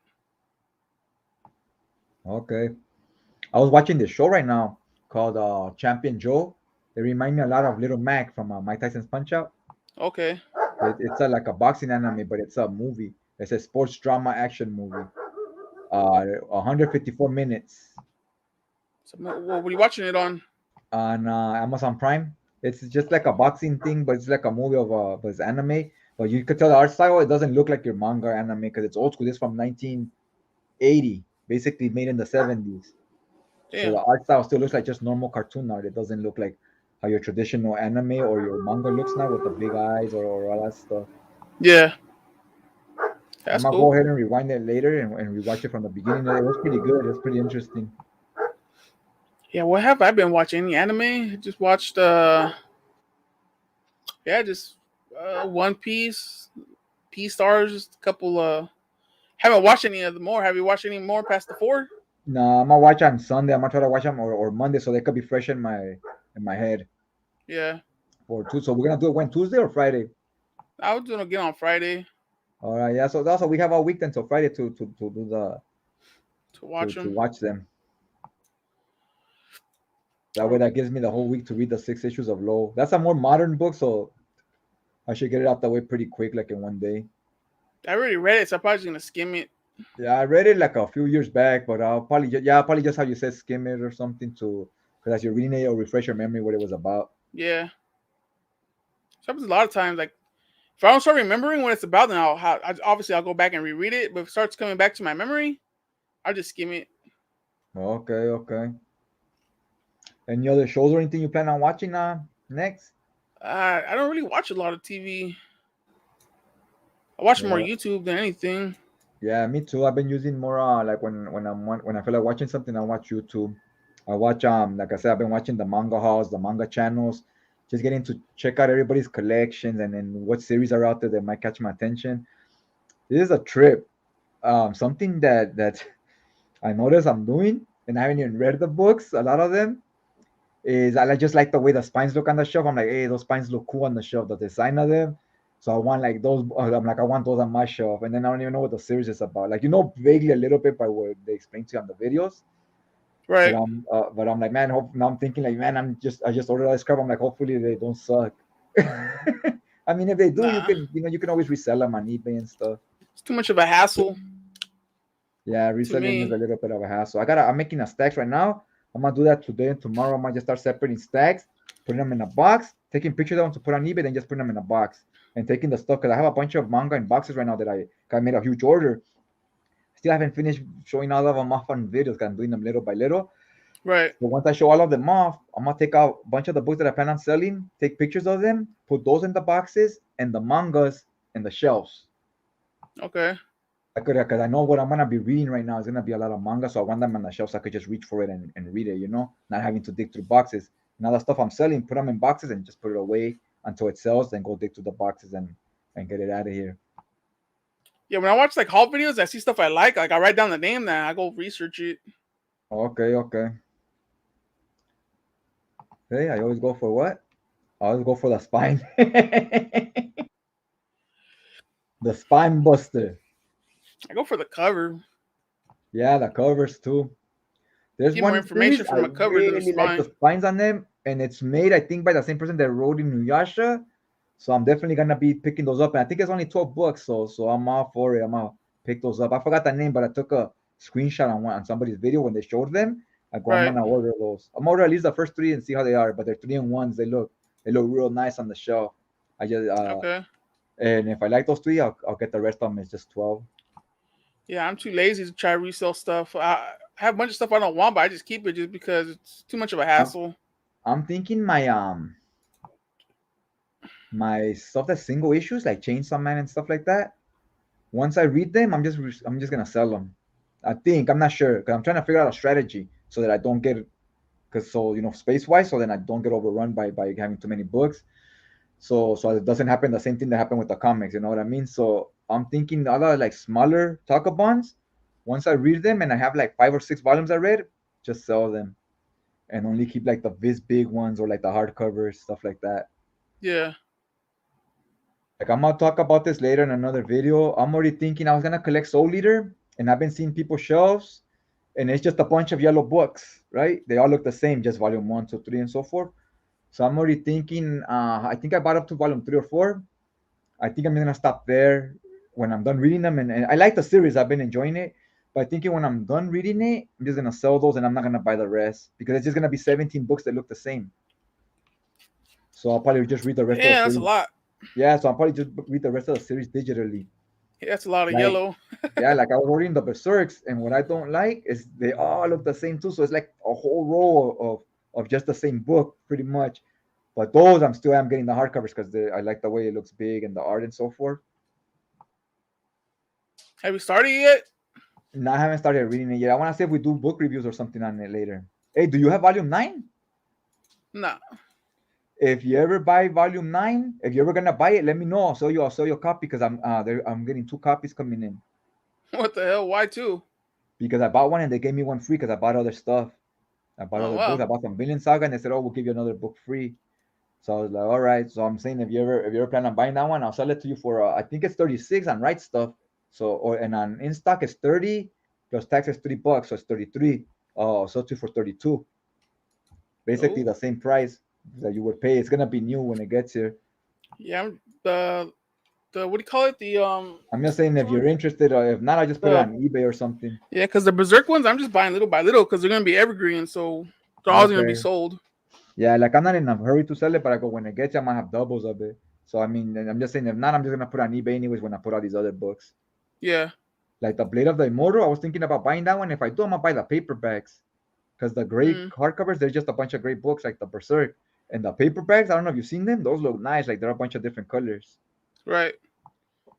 Okay. I was watching this show right now called Champion Joe. They remind me a lot of Little Mac from Mike Tyson's Punch Out. Okay. It's like a boxing anime, but it's a movie. It's a sports drama action movie. 154 minutes So what are you watching it on? on Amazon Prime. It's just like a boxing thing, but it's like a movie but it's anime. But you could tell the art style. It doesn't look like your manga anime because it's old school. It's from 1980, basically made in the 70s. So the Damn. art style still looks like just normal cartoon art. It doesn't look like how your traditional anime or your manga looks now with the big eyes or all that stuff. Yeah, I'm that's gonna go cool. ahead and rewind it later and rewatch it from the beginning. It was pretty good. It was pretty interesting. Yeah, what have I been watching? Any anime? Just watched yeah, just One Piece, P Stars, just a couple haven't watched any of the more. Have you watched any more past the four? No, I'm gonna watch on Sunday. I'm gonna try to watch them or Monday so they could be fresh in my head Yeah. for two. So we're gonna do it when Tuesday or Friday. I was gonna get on Friday All right, yeah. So also we have all week until Friday to do to watch to them. watch them. That way, that gives me the whole week to read the 6 issues of Low. That's a more modern book, so I should get it out the way pretty quick, like in one day. I already read it, so I'm probably just gonna skim it. Yeah, I read it like a few years back, but I'll probably just how you said skim it or something to because as you're reading it, it'll refresh your memory what it was about. Yeah. So happens a lot of times. Like if I don't start remembering what it's about, then obviously I'll go back and reread it. But if it starts coming back to my memory, I'll just skim it. Okay, okay. Any other shows or anything you plan on watching next? I don't really watch a lot of TV. I watch more Yeah, YouTube than anything. yeah, me too. I've been using more like when I feel like watching something, I watch YouTube. I watch like I said, I've been watching the manga halls, the manga channels, just getting to check out everybody's collections and then what series are out there that might catch my attention. This is a trip. Something that I notice I'm doing, and I haven't even read the books. A lot of them is just like the way the spines look on the shelf. I'm like, hey, those spines look cool on the shelf. The design of them. So I want like those. I'm like, I want those on my shelf, and then I don't even know what the series is about. Like vaguely a little bit by what they explain to you on the videos. Right. But I'm like, man. Now I'm thinking like, man, I just ordered all this crap. I'm like, hopefully they don't suck. I mean, if they do, Nah. you can always resell them on eBay and stuff. It's too much of a hassle Yeah, to reselling is a me. little bit of a hassle. I'm making a stacks right now. I'm gonna do that today and tomorrow. I might just start separating stacks, putting them in a box, taking pictures of them to put on eBay, then just putting them in a box and taking the stuff because I have a bunch of manga in boxes right now that I made a huge order. Still haven't finished showing all of them off on videos because I'm doing them little by little. Right. So once I show all of them off, I'm gonna take out a bunch of the books that I plan on selling, take pictures of them, put those in the boxes and the mangas in the shelves. Okay. I could because I know what I'm gonna be reading right now is gonna be a lot of manga, so I want them on the shelf so I could just reach for it and read it, not having to dig through boxes. Now the stuff I'm selling, put them in boxes and just put it away until it sells, then go dig through the boxes and get it out of here. Yeah, when I watch like haul videos, I see stuff I like I write down the name, then I go research it. Okay, okay. Hey, I always go for what? I always go for the spine. The spine buster. I go for the cover. Yeah, the covers too. There's Get more one series information I from a cover than a really like the spine. spines on them, and it's made I think by the same person that wrote Inuyasha. So I'm definitely gonna be picking those up. And I think it's only 12 books, so I'm all for it. I'm gonna pick those up. I forgot the name, but I took a screenshot on somebody's video when they showed them. I go, I'm Right. gonna order those. I'm gonna order at least the first three and see how they are. But they're 3-in-1s. They look real nice on the shelf. I just Okay. and if I like those three, I'll get the rest of them. It's just 12. Yeah, I'm too lazy to try to resell stuff. I have a bunch of stuff I don't want, but I just keep it just because it's too much of a I'm, hassle. I'm thinking my stuff that's single issues like Chainsaw Man and stuff like that. Once I read them, I'm just gonna sell them. I think I'm not sure because I'm trying to figure out a strategy so that I don't get because so space wise, so then I don't get overrun by having too many books. So it doesn't happen the same thing that happened with the comics. You know what I mean? So I'm thinking other like smaller talkabons. Once I read them and I have like 5 or 6 volumes I read, just sell them and only keep like the this big ones or like the hardcovers stuff like that. Yeah. Like I'm gonna talk about this later in another video. I'm already thinking I was gonna collect Soul Eater, and I've been seeing people's shelves, and it's just a bunch of yellow books, right? They all look the same, just volume 1, 2, 3, and so forth. So I'm already thinking. I think I bought up to volume 3 or 4. I think I'm gonna stop there when I'm done reading them, and I like the series. I've been enjoying it, but I think when I'm done reading it, I'm just gonna sell those, and I'm not gonna buy the rest because it's just gonna be 17 books that look the same. So I'll probably just read the rest of the Yeah, that's a series. lot. Yeah, so I'll probably just read the rest of the series digitally. Yeah, that's a lot of Like, yellow. yeah, like I was ordering the Berserks, and what I don't like is they all look the same too. So it's like a whole row of just the same book, pretty much. But those I'm getting the hardcovers because I like the way it looks big and the art and so forth. Have you started yet? And I haven't started reading it yet. I want to see if we do book reviews or something on it later. Hey, do you have Volume 9? Nah. If you ever buy Volume 9, if you're ever gonna buy it, let me know. I'll sell you a copy because I'm getting 2 copies coming in What the hell? Why two? because I bought one and they gave me one free because I bought other stuff. I bought Oh other books. wow. I bought some Villain Saga, and they said, "Oh, we'll give you another book free." So I was like, "All right." So I'm saying, if you ever plan on buying that one, I'll sell it to you for I think it's 36 on Right Stuff. So and on in stock it's 30 plus tax is $3, so it's 33. Oh, so two for 32. Basically Oh the same price that you would pay. It's gonna be new when it gets here. yeah. The what do you call it? I'm just saying if Which one? you're interested, or if not, I'll just put it The on eBay or something. Yeah, because the Berserk ones I'm just buying little by little because they're gonna be evergreen, so they're always gonna be Okay. sold. Yeah, like I'm not in a hurry to sell it, but I go when it gets, I might have doubles of it. So I mean, I'm just saying if not, I'm just gonna put it on eBay anyways when I put all these other books. Yeah. Like the Blade of the Immortal, I was thinking about buying that one. If I do, I'm gonna buy the paperbacks because the gray Mm, hardcovers, they're just a bunch of great books like the Berserk. And the paperbacks, I don't know if you've seen them. Those look nice. Like they're a bunch of different colors. right.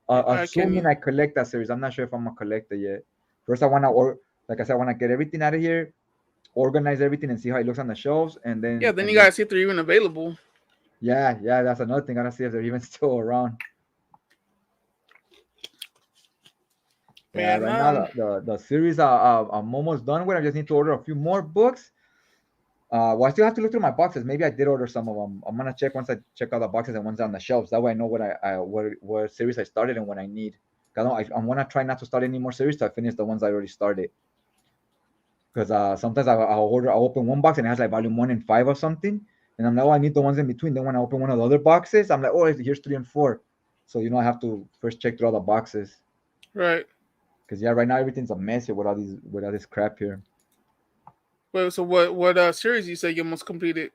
Yeah, I Assuming can. I collect that series, I'm not sure if I'm gonna collect it yet. First, I wanna or like I said, I wanna get everything out of here, organize everything, and see how it looks on the shelves, and Yeah. then Then and you then gotta see if they're even available. yeah, that's another thing. I gotta see if they're even still around. Yeah, Man, right now the series I'm almost done with. I just need to order a few more books. Well, I still have to look through my boxes. Maybe I did order some of them. I'm gonna check once I check out the boxes and ones on the shelves. That way I know what series I started and what I need. 'Cause I wanna try not to start any more series till I finish the ones I already started. Because sometimes I'll open one box and it has like volume 1 and 5 or something, and I'm like, oh, I need the ones in between. Then when I open one of the other boxes, I'm like, oh, here's 3 and 4. So I have to first check through all the boxes. right. Because yeah, right now everything's a mess here with all this crap here. Wait, so what series you say you almost completed?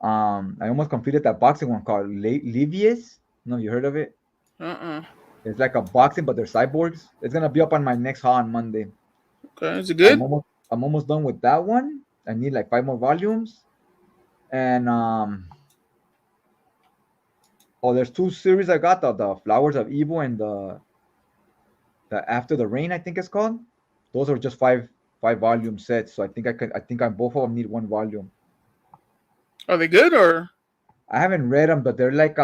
I almost completed that boxing one called Livius. No, you heard of it? Uh-uh. It's like a boxing, but they're cyborgs. It's gonna be up on my next haul on Monday. Okay, is it I'm good? almost I'm almost done with that one. I need like 5 more volumes. And there's 2 series I got, the Flowers of Evil and the After the Rain, I think it's called. Those are just five volume sets. So I think I both of them need 1 volume. Are they good or? I haven't read them, but they're like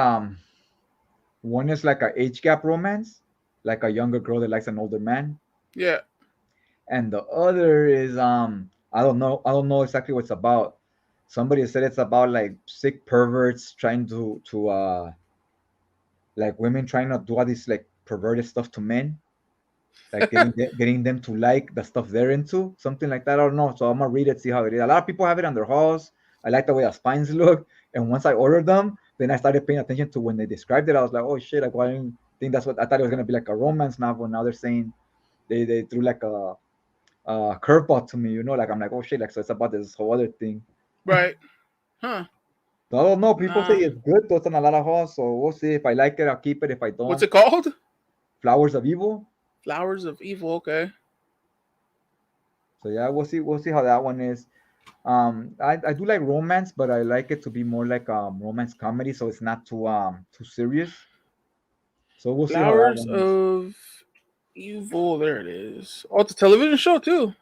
one is like a age gap romance, like a younger girl that likes an older man, Yeah. and the other is I don't know exactly what it's about. Somebody said it's about like sick perverts trying to like women trying to do all this like perverted stuff to men. like getting them to like the stuff they're into, something like that. I don't know. So I'm gonna read it, see how it is. A lot of people have it on their halls. I like the way the spines look, and once I ordered them, then I started paying attention to when they described it. I was like, oh shit! Like, well, I didn't think that's what I thought it was gonna be, like a romance novel. Now they're saying they threw like a curveball to me, like I'm like, oh shit! Like, so it's about this whole other thing. Right. Huh. So I don't know. People say Nah. it's good. Though it's on a lot of halls, so we'll see. If I like it, I'll keep it. If I What's don't, it called? Flowers of Evil. Flowers of Evil. Okay. So yeah, we'll see how that one is. I do like romance, but I like it to be more like romance comedy, so it's not too serious. So we'll see how that Flowers one is. of Evil. There it is. Oh, it's a television show too.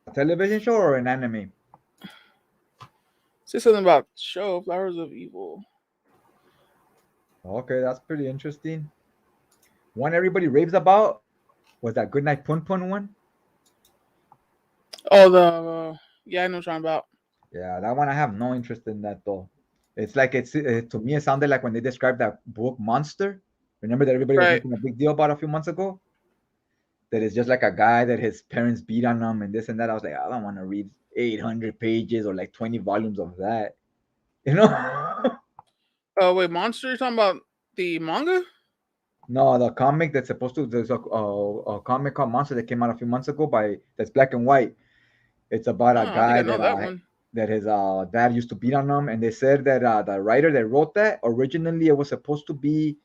A television show or an anime? Say something about show Flowers of Evil. Okay, that's pretty interesting. One everybody raves about was that Goodnight Pun Pun one. Oh, the yeah, I know what you're talking about. Yeah, that one I have no interest in that though. It's like to me it sounded like when they described that book Monster. Remember that everybody was Right. making a big deal about a few months ago? That it's just like a guy that his parents beat on him and this and that. I was like, I don't want to read 800 pages or like 20 volumes of that. You know? Oh wait, Monster. You're talking about the manga? No, the comic that's supposed to, there's a comic called Monster that came out a few months ago that's black and white. It's about Oh, a I don't think guy I know that one. that his dad used to beat on him, and they said that the writer that wrote that originally it was supposed to be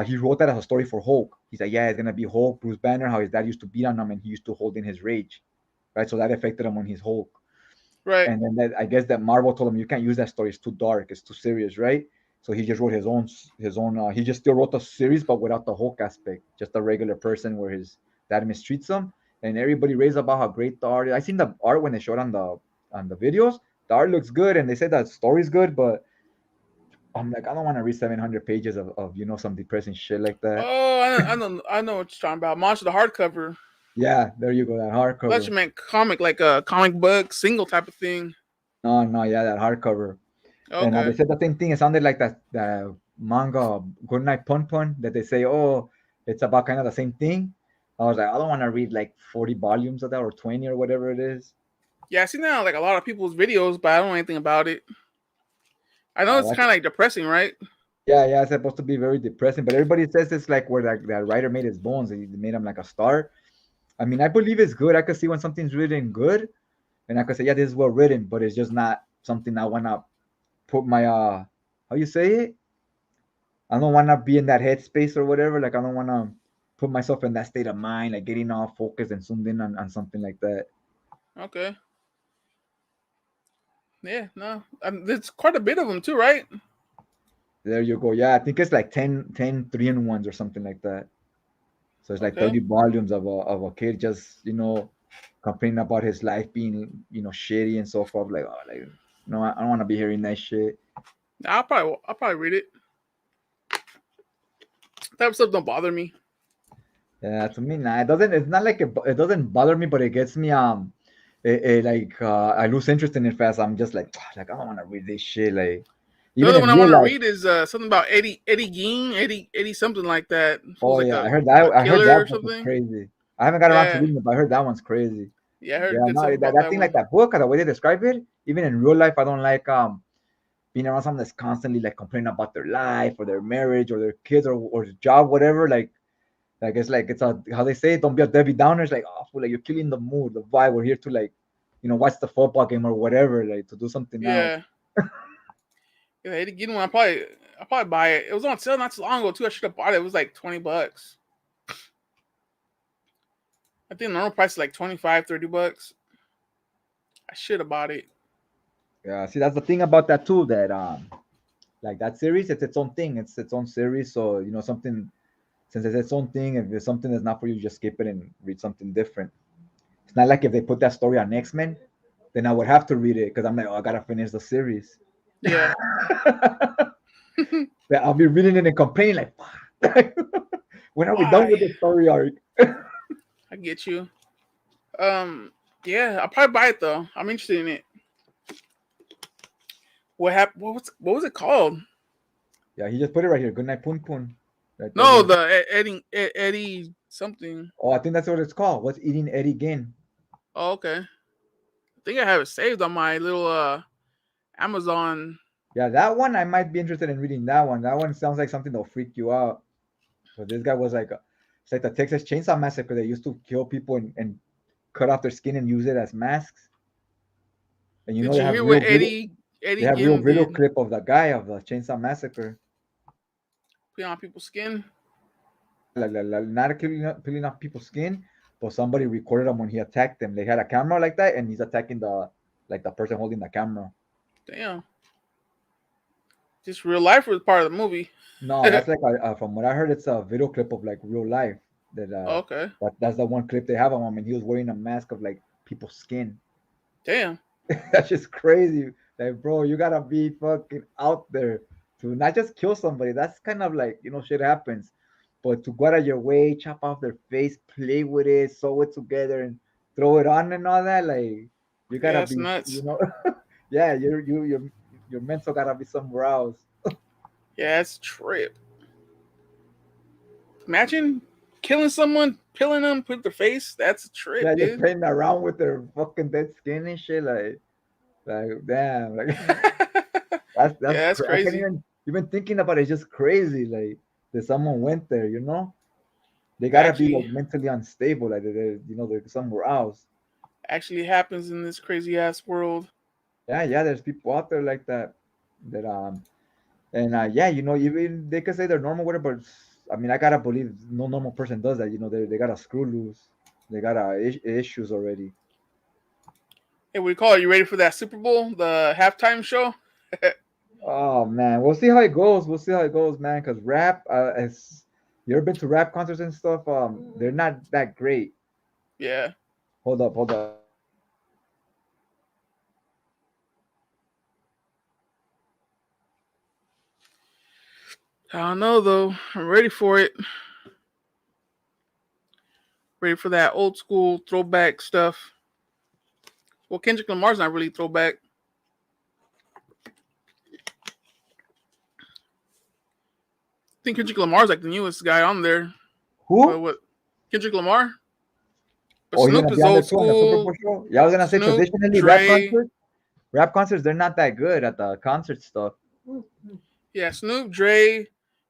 he wrote that as a story for Hulk. He's like, yeah, it's gonna be Hulk, Bruce Banner, how his dad used to beat on him and he used to hold in his rage, right? So that affected him when he's Hulk. Right. And then I guess that Marvel told him you can't use that story; it's too dark, it's too serious, right? So he just wrote his own. He just still wrote the series, but without the Hulk aspect, just a regular person where his dad mistreats him, and everybody raves about how great the art is. I seen the art when they showed on the videos. The art looks good, and they said that story's good, but I'm like, I don't want to read 700 pages of some depressing shit like that. Oh, I know what you're talking about. Monster the hardcover. Yeah, there you go, that I thought hardcover. you meant comic, like a comic book single type of thing. No, no, yeah, that hardcover. And they Okay. said the same thing. It sounded like that the manga Goodnight Pun Pun that they say, oh, it's about kind of the same thing. I was like, I don't want to read like 40 volumes of that or 20 or whatever it is. Yeah, I see now like a lot of people's videos, but I don't know anything about it. I know it's That's, kind of like depressing, right? yeah, yeah, it's supposed to be very depressing, but everybody says it's like where that writer made his bones. He made him like a star. I mean, I believe it's good. I could see when something's written good, and I could say, yeah, this is well written, but it's just not something I want to put my how you say it? I don't want to be in that headspace or whatever. Like I don't want to put myself in that state of mind, like getting all focused and zoomed in on something like that. Okay. Yeah, no, there's quite a bit of them too, right? There you go. Yeah, I think it's like 10 3-in-1s or something like that. So it's like Okay. 30 volumes of a kid just complaining about his life being shitty and so forth. Like, oh, like no, I don't want to be hearing that shit. I'll probably read it. That type of stuff don't bother me. Yeah, to me, nah, it doesn't. It's not like it doesn't bother me, but it gets me like I lose interest in it fast. I'm just like like I don't want to read this shit. Like The even other in one I real want to life. read is something about Eddie Gein, Eddie something like that. Who's Oh like yeah, I a heard that. a I heard killer that or book is something. crazy. I haven't got around to Yeah, reading it, but I heard that one's crazy. yeah, I heard Yeah, good no, stuff that, about that that thing like one. that book, the way they describe it, even in real life, I don't like being around someone that's constantly like complaining about their life or their marriage or their kids or their job, whatever. Like it's a how they say it, don't be a Debbie Downer. It's like oh, fool, like you're killing the mood, the vibe. We're here to like, watch the football game or whatever, like to do something else. Yeah, yeah, Eddie Gein one. I'll probably buy it. It was on sale not too long ago too. I should have bought it. It was like $20. I think the normal price is like 25, $30. I should have bought it. Yeah, see, that's the thing about that too. That like that series, it's its own thing. It's its own series. So something since it's its own thing. If there's something that's not for you, just skip it and read something different. It's not like if they put that story on X-Men, then I would have to read it because I'm like, oh, I gotta finish the series. Yeah, Yeah, I'll be reading it and complaining like, "Fuck, when are we done with why? the story arc?" I get you. Yeah, I'll probably buy it though. I'm interested in it. What happened? What was it called? Yeah, he just put it right here. Good night, Pun Pun. Like the No, one. the Eddie something. Oh, I think that's what it's called. What's eating Eddie Ginn? Oh, okay. I think I have it saved on my little Amazon. Yeah, that one I might be interested in reading. That one. That one sounds like something that'll freak you out. So this guy was like, it's like the Texas Chainsaw Massacre. They used to kill people and cut off their skin and use it as masks. And you know Did they you have hear what real video. They Eddie have real Ginn video did? clip of the guy of the Chainsaw Massacre. Put on people's skin. Yeah, like not peeling off people's skin, but somebody recorded him when he attacked them. They had a camera like that, and he's attacking the person holding the camera. Damn. Just real life was part of the movie. No, that's like from what I heard, it's a video clip of like real life. That Okay. that's the one clip they have of him, and he was wearing a mask of like people's skin. Damn. That's just crazy. Like, bro, you gotta be fucking out there to not just kill somebody. That's kind of like, shit happens. But to go out of your way, chop off their face, play with it, sew it together, and throw it on and all that, like you Yeah, gotta that's be, nuts. yeah, your mental gotta be somewhere else. Yeah, that's a trip. Imagine killing someone, peeling them, put their face. That's a Yeah, trip, just dude. playing around with their fucking dead skin and shit, like damn, like Yeah, that's I can't crazy. even thinking about it. It's just crazy, like that someone went there, They gotta be like Actually, mentally unstable, like they're somewhere else. actually happens in this crazy ass world. Yeah, yeah, there's people out there like that. That and yeah, even they could say they're normal with it, but I mean, I gotta believe no normal person does that. They got a screw loose. They got issues already. Hey, what do you call it? You ready for that Super Bowl, the halftime show? Oh man, we'll see how it goes. We'll see how it goes, man. Cause rap, as you ever been to rap concerts and stuff? They're not that great. Yeah. Hold up. I don't know though. I'm ready for it. Ready for that old school throwback stuff. Well, Kendrick Lamar's not really throwback. I think Kendrick Lamar's like the newest guy on there. But Who? what? Kendrick Lamar? But Oh, he's Snoop gonna be is on there old too on the Super Bowl school. show. Yeah, I was gonna say Snoop, traditionally Dre. rap concerts, they're not that good at the concert stuff. Yeah, Snoop, Dre,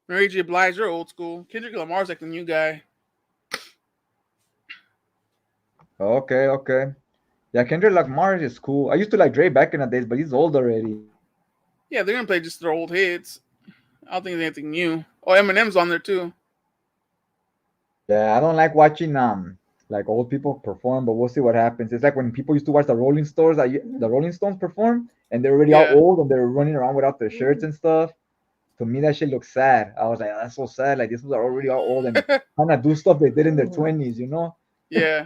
Mary J. Blige, they're old school. Kendrick Lamar's like the new guy. Okay, okay. Yeah, Kendrick Lamar is cool. I used to like Dre back in the days, but he's old already. Yeah, they're gonna play just their old hits. I don't think there's anything new. Oh, Eminem's on there too. Yeah, I don't like watching like old people perform, but we'll see what happens. It's like when people used to watch the Rolling Stones perform, and they're already all Yeah, old and they're running around without their shirts and stuff. To me, that shit looks sad. I was like, that's so sad. Like these people are already all old and trying to do stuff they did in their 20s. yeah.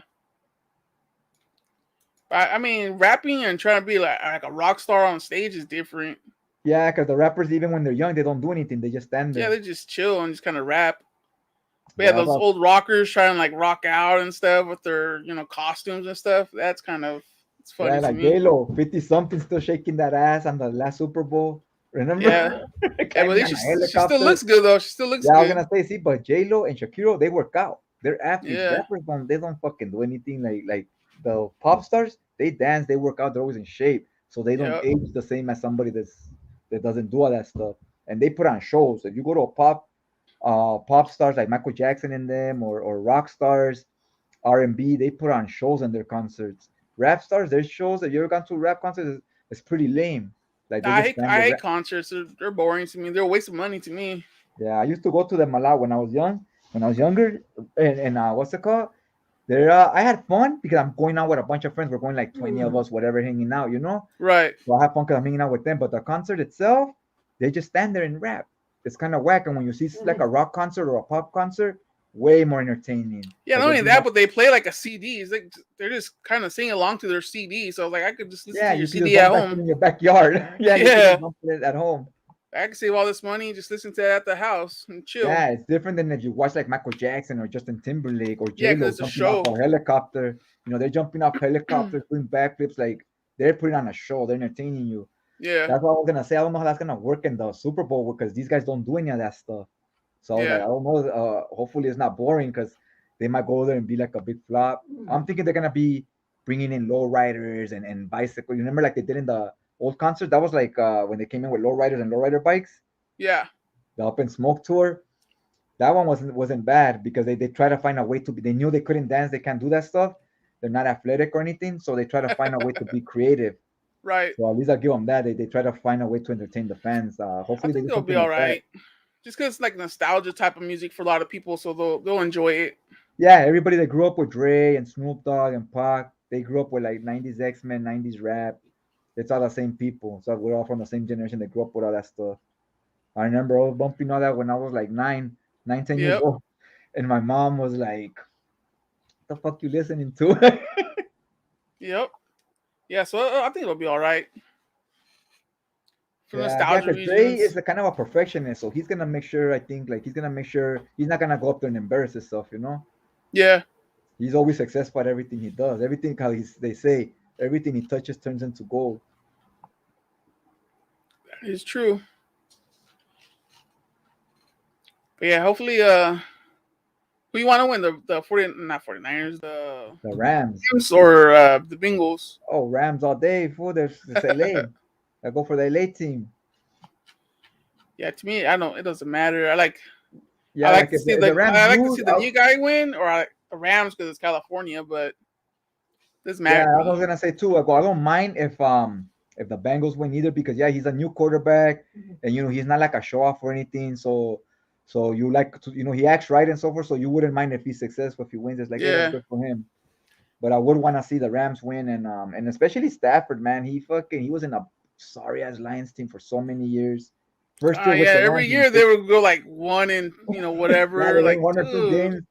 I mean, rapping and trying to be like a rock star on stage is different. Yeah, because the rappers, even when they're young, they don't do anything. They just stand Yeah, there. they just chill and just kind of rap. But yeah, Yeah, those old rockers trying to like rock out and stuff with their costumes and stuff. That's kind of it's yeah, funny to like me. J-Lo, 50 something, still shaking that ass on the last Super Bowl. Yeah, Remember? yeah, but Climbing on a she still helicopter. looks good though. She still looks Yeah, I was good. gonna say, see, but J-Lo and Shakira, they work out. They're athletes. Yeah, Rappers they don't fucking do anything like the pop stars. They dance, they work out, they're always in shape, so they don't yeah. age the same as somebody that doesn't do all that stuff. And they put on shows. If you go to a pop stars like Michael Jackson in them or rock stars, R&B, they put on shows in their concerts. Rap stars, their shows that you ever gone to a rap concert is pretty lame. Like they I just hate stand I there. hate concerts. They're boring to me. They're a waste of money to me. Yeah, I used to go to them a lot when I was young. When I was younger, and what's it called? I had fun because I'm going out with a bunch of friends. We're going like 20 of us, whatever, hanging out. Right. So I have fun because I'm hanging out with them. But the concert itself, they just stand there and rap. It's kind of whack. And when you see like a rock concert or a pop concert, way more entertaining Yeah, because not they only do that, more. but they play like a CD. It's like they're just kind of singing along to their CD. So like I could just listen Yeah, to your you could just CD at bump that shit home. in your backyard. Yeah, you could just Yeah, bump it at home. I can save all this money and just listen to it at the house and chill. Yeah, it's different than if you watch like Michael Jackson or Justin Timberlake or Yeah, J because Lo it's a jumping off show. a helicopter. They're jumping off helicopters, doing backflips. Like they're putting on a show. They're entertaining you. Yeah, That's what I was gonna say. I don't know how that's gonna work in the Super Bowl because these guys don't do any of that stuff. So I was like, Yeah. I don't know. Hopefully it's not boring because they might go there and be like a big flop. I'm thinking they're gonna be bringing in lowriders and bicycle. You remember like they did in the old concert? That was like when they came in with lowriders and lowrider bikes, Yeah. the Up in Smoke tour. That one wasn't bad because they try to find a way to be. They knew they couldn't dance, they can't do that stuff. They're not athletic or anything, so they try to find a way to be creative. Right. So at least I give them that. They try to find a way to entertain the fans. I Hopefully they think do they'll be something all like that. right. Just because it's like nostalgia type of music for a lot of people, so they'll enjoy it. Yeah, everybody that grew up with Dre and Snoop Dogg and Pac, they grew up with like '90s X-Men, '90s rap. It's all the same people. So we're all from the same generation that grew up with all that stuff. I remember I was bumping all that when I was like 10 years Yep. old, and my mom was like, "What the fuck you listening to?" Yep. Yeah. So I think it'll be all right for Yeah, nostalgia because Dre is reasons. a kind of a perfectionist, so he's gonna make sure. I think like he's gonna make sure he's not gonna go up there and embarrass himself. You know, Yeah. he's always successful at everything he does. Everything how they say everything he touches turns into gold. It's true. But yeah, hopefully, who you want to win? The 40, not 49ers, the The Rams, Rams or the Bengals? oh Rams all day. Fool, there's LA. I go for the LA team. Yeah, to me, I don't. It doesn't matter. I Yeah, like like to see if the the Rams I like to lose, see the new guy win, or I like the Rams because it's California. But it doesn't yeah, matter to I was me. gonna say too. I don't mind if the Bengals win either because yeah, he's a new quarterback and he's not like a show off or anything. So you like to, he acts right and so forth. So you wouldn't mind if he's successful if he wins. It's like, hey, that's Yeah. good for him. But I would want to see the Rams win and especially Stafford, man. He was in a sorry ass Lions team for so many years. First year with Yeah. Every Shalom, year they would go like one and yeah, whatever. they won Like, one or two dude. games.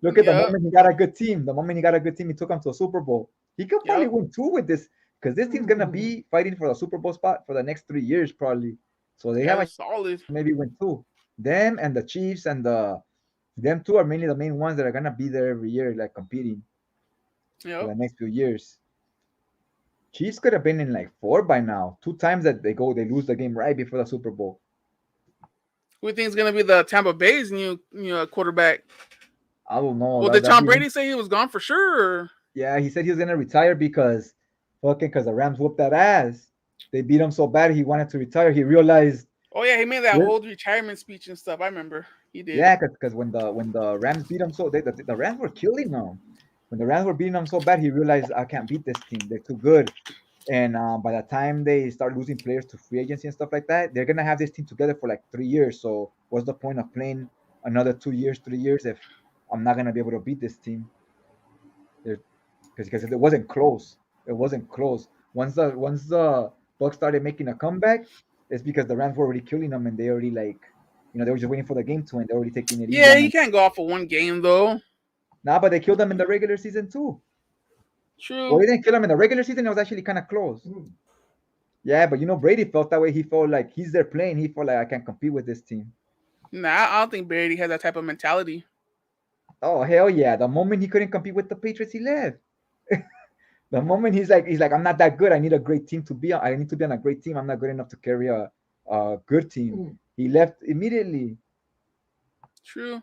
Look at the Yep. moment he got a good team. The moment he got a good team, he took them to a Super Bowl. He could probably Yep. win two with this because this team's gonna be fighting for the Super Bowl spot for the next 3 years probably. So they Yeah. have They're a solid. maybe win two. Them and the Chiefs and them two are mainly the main ones that are gonna be there every year, like competing for Yep. the next few years. Chiefs could have been in like four by now. Two times that they lose the game right before the Super Bowl. Who do you think is gonna be the Tampa Bay's new quarterback? I don't know. Well, did That Tom he Brady say he was gone for sure? Or? Yeah, he said he was gonna retire because the Rams whooped that ass. They beat him so bad he wanted to retire. He realized, Oh yeah, he made that yeah, whole retirement speech and stuff. I remember he did. yeah, because when the Rams beat him the Rams were killing him. When the Rams were beating him so bad, he realized I can't beat this team. They're too good. And by the time they start losing players to free agency and stuff like that, they're gonna have this team together for like 3 years. So what's the point of playing another 2 years, 3 years if I'm not gonna be able to beat this team? Because it wasn't close. It wasn't close. Once the Bucks started making a comeback, it's because the Rams were already killing them and they already like, they were just waiting for the game to end. They're already taking it easy Yeah, on you them. can't go off of one game though. Nah, but they killed them in the regular season too. Well, True. they didn't kill them in the regular season. It was actually kind of close. Yeah, but Brady felt that way. He felt like he's there playing. He felt like I can't compete with this team. Nah, I don't think Brady has that type of mentality. Oh hell yeah! The moment he couldn't compete with the Patriots, he left. The moment he's like, I'm not that good. I need a great team to be on. I need to be on a great team. I'm not good enough to carry a good team. He left immediately. True.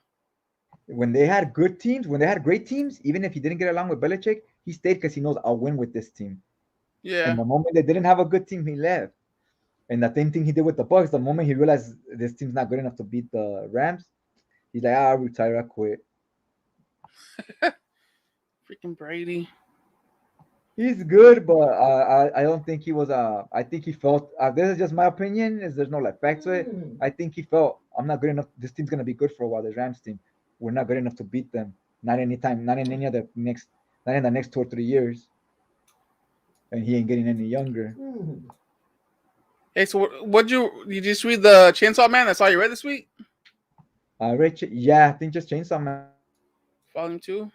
When they had great teams, even if he didn't get along with Belichick, he stayed because he knows I'll win with this team. And Yeah. the moment they didn't have a good team, he left. And the same thing he did with the Bucks. The moment he realized this team's not good enough to beat the Rams, he's like, I'll retire, I quit. Freaking Brady. He's good, but I don't think he was. I think he felt. This is just my opinion. Is there's no like fact to it. I think he felt I'm not good enough. This team's gonna be good for a while. The Rams team, we're not good enough to beat them. Not anytime. Not in any other next. Not in the next 2 or 3 years. And he ain't getting any younger. Hey, so what you just read the Chainsaw Man? That's all you read this week? Yeah, I think just Chainsaw Man. Volume 2?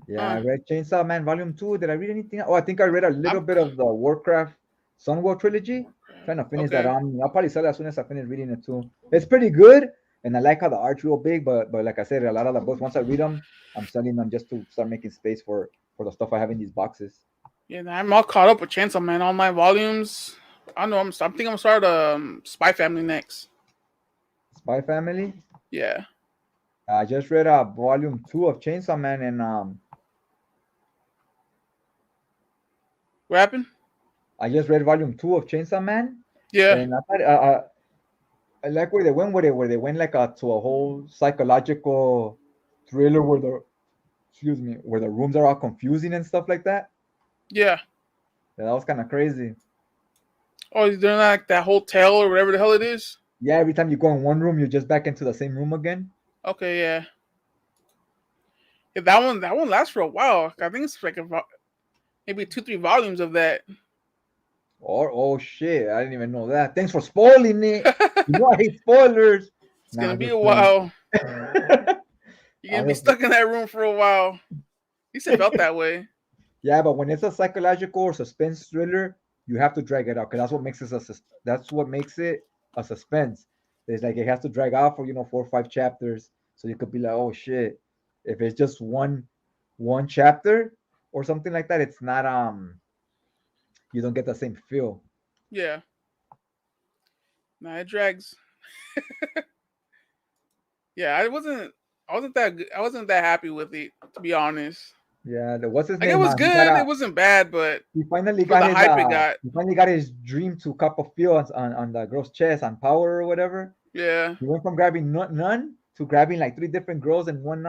Yeah, I Huh. read Chainsaw Man Volume 2. Did I read anything? Oh, I think I read a little I'm bit of the Warcraft Sunwell trilogy. Trying to finish that okay. on. I'll probably sell it as soon as I finish reading it too. It's pretty good, and I like how the art's real big. But like I said, a lot of the books once I read them, I'm selling them just to start making space for the stuff I have in these boxes. Yeah, I'm all caught up with Chainsaw Man. All my volumes. I don't know. I think I'm gonna start Spy Family next. Spy Family. Yeah. I just read volume 2 of Chainsaw Man, and What happened? I just read volume 2 of Chainsaw Man, Yeah. and I thought I like where they went with it, where they went like to a whole psychological thriller where the excuse me, where the rooms are all confusing and stuff like that. Yeah. Yeah, that was kind of crazy. Oh, they're not like that hotel or whatever the hell it is. Yeah, every time you go in one room, you're just back into the same room again. Okay, yeah. Yeah, that one lasts for a while. I think it's like maybe 2-3 volumes of that. Or oh shit, I didn't even know that. Thanks for spoiling it. You know I hate spoilers. It's Nah, gonna I'm be just a playing. while. You're gonna I'm be just, stuck in that room for a while. At least it felt that way. yeah, but when it's a psychological or suspense thriller, you have to drag it out because that's what makes it a suspense. It's like it has to drag out for 4 or 5 chapters, so you could be like, oh shit. If it's just one chapter or something like that, it's not you don't get the same feel. Yeah. Nah, it drags. Yeah, I wasn't that happy with it, to be honest. Yeah, what's his Like it name? was good, it wasn't bad, but He finally for got the his hype it got. he finally got his dream to cup of feel on the girl's chest on power or whatever. Yeah. He went from grabbing none to grabbing like three different girls and one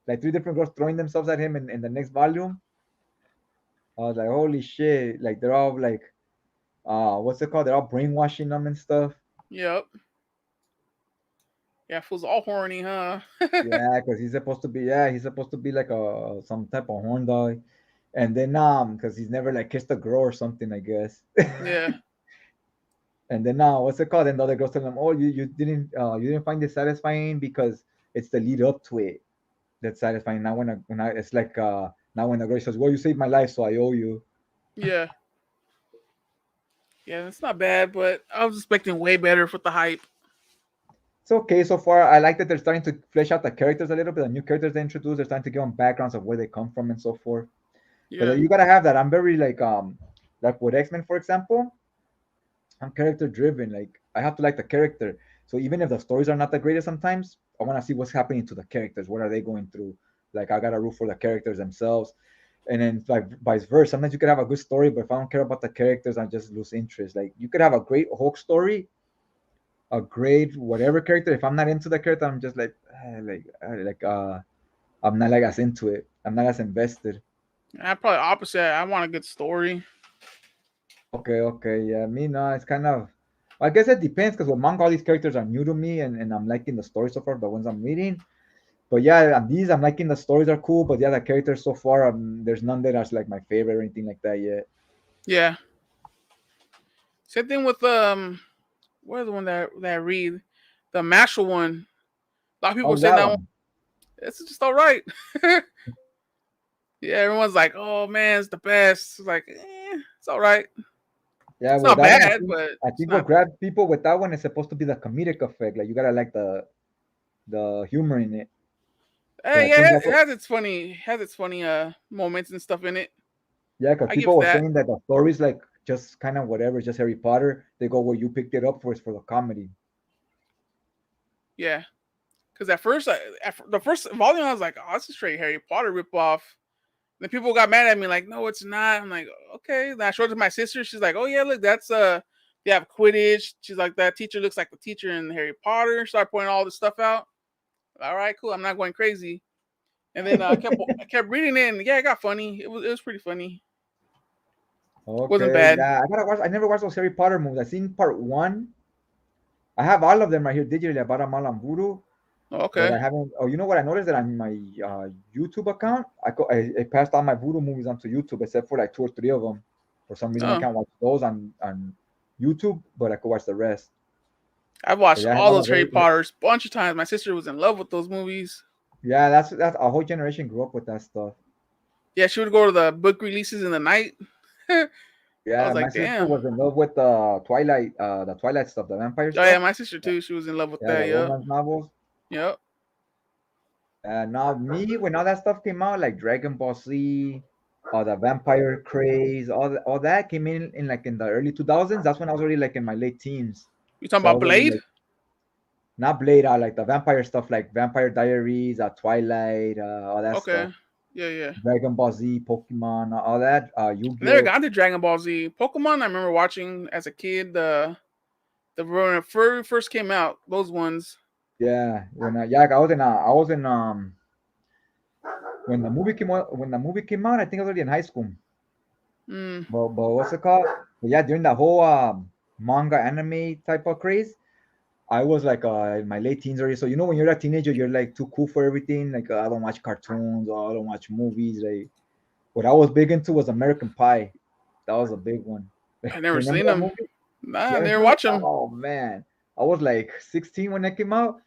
like three different girls throwing themselves at him in the next volume. I was like, holy shit! Like they're all like what's it called? They're all brainwashing them and stuff. Yep. Yeah, feels all horny, huh? Yeah, because he's supposed to be like a some type of horn dog. And then because he's never like kissed a girl or something, I guess. Yeah. And then what's it called? And the other girls tell him, "Oh, you didn't find it satisfying because it's the lead up to it that's satisfying. Now when I it's like now when the girl says, "Well, you saved my life, so I owe you." Yeah. Yeah, it's not bad, but I was expecting way better for the hype. It's okay so far. I like that they're starting to flesh out the characters a little bit. The new characters they introduce, they're starting to give them backgrounds of where they come from and so forth. Because Yeah. you gotta have that. I'm very like with X Men, for example. I'm character driven. Like I have to like the character. So even if the stories are not the greatest sometimes, I want to see what's happening to the characters. What are they going through? Like I gotta root for the characters themselves. And then like vice versa. Sometimes you could have a good story, but if I don't care about the characters, I just lose interest. Like you could have a great Hulk story, a great whatever character. If I'm not into the character, I'm just like I'm not like as into it. I'm not as invested. I'm probably opposite. I want a good story. Okay, okay, yeah. Me, no, it's kind of. I guess it depends because with manga, all these characters are new to me, and I'm liking the story so far, the ones I'm reading. But yeah, I'm liking the stories are cool, but yeah, the characters so far, there's none that are like my favorite or anything like that yet. Yeah. Same thing with what is the one that I read? The Mashle one. A lot of people How's say that that one. one? It's just all right. Yeah, everyone's like, "Oh man, it's the best." It's like, it's all right. Yeah, It's well, not that one, bad, but I it's think what not. grabs people with that one is supposed to be the comedic effect. Like you gotta like the humor in it. Because I think Yeah, that's it what, has its funny moments and stuff in it. yeah, because I people give were that. saying that the story's like just kind of whatever, it's just Harry Potter. They go, well, you picked it up for is for the comedy. Yeah, because the first volume, I was like, "Oh, it's a straight Harry Potter ripoff." Then people got mad at me, like, "No, it's not." I'm like, "Okay." Then I showed it to my sister. She's like, "Oh yeah, look, that's they have Quidditch." She's like, "That teacher looks like the teacher in Harry Potter." Started pointing all this stuff out. All right, cool. I'm not going crazy. And then I kept reading it, and yeah, it got funny. It was pretty funny. Wasn't Okay, bad. yeah, I gotta watch. I never watched those Harry Potter movies. I seen part one. I have all of them right here digitally. I bought them all on Voodoo, but Okay. I haven't. Oh, you know what? I noticed that on my YouTube account, I passed all my Voodoo movies onto YouTube, except for like 2 or 3 of them. For some reason, I Oh, can't watch those on YouTube, but I could watch the rest. I've But watched yeah, I have all all those of Harry those. Potters a bunch of times. My sister was in love with those movies. Yeah, that's a whole generation grew up with that stuff. Yeah, she would go to the book releases in the night. I Yeah, was my like, sister damn. was in love with the Twilight stuff, the vampire Oh yeah, stuff. my sister too. She was in love with Yeah, that. the Yep. romance novels. Yep. Now me, when all that stuff came out, like Dragon Ball Z, the vampire craze, all that came in like in the early 2000s. That's when I was already like in my late teens. You talking So I about was already Blade? like, not Blade, like the vampire stuff, like Vampire Diaries, Twilight, all that stuff. Okay. Yeah, yeah. Dragon Ball Z, Pokemon, all that. I never Yu-Gi-Oh. got into Dragon Ball Z. Pokemon, I remember watching as a kid. The when it first came out, those ones. Yeah, like, I was in when the movie came out. When the movie came out, I think I was already in high school. Mm, But what's it called? But yeah, during that whole manga anime type of craze, I was like in my late teens already. So when you're a teenager, you're like too cool for everything. Like I don't watch cartoons or I don't watch movies. Like what I was big into was American Pie. That was a big one. I never Remember seen that them. movie? Nah, You I haven't never seen it? watch them. Oh man, I was like 16 when that came out.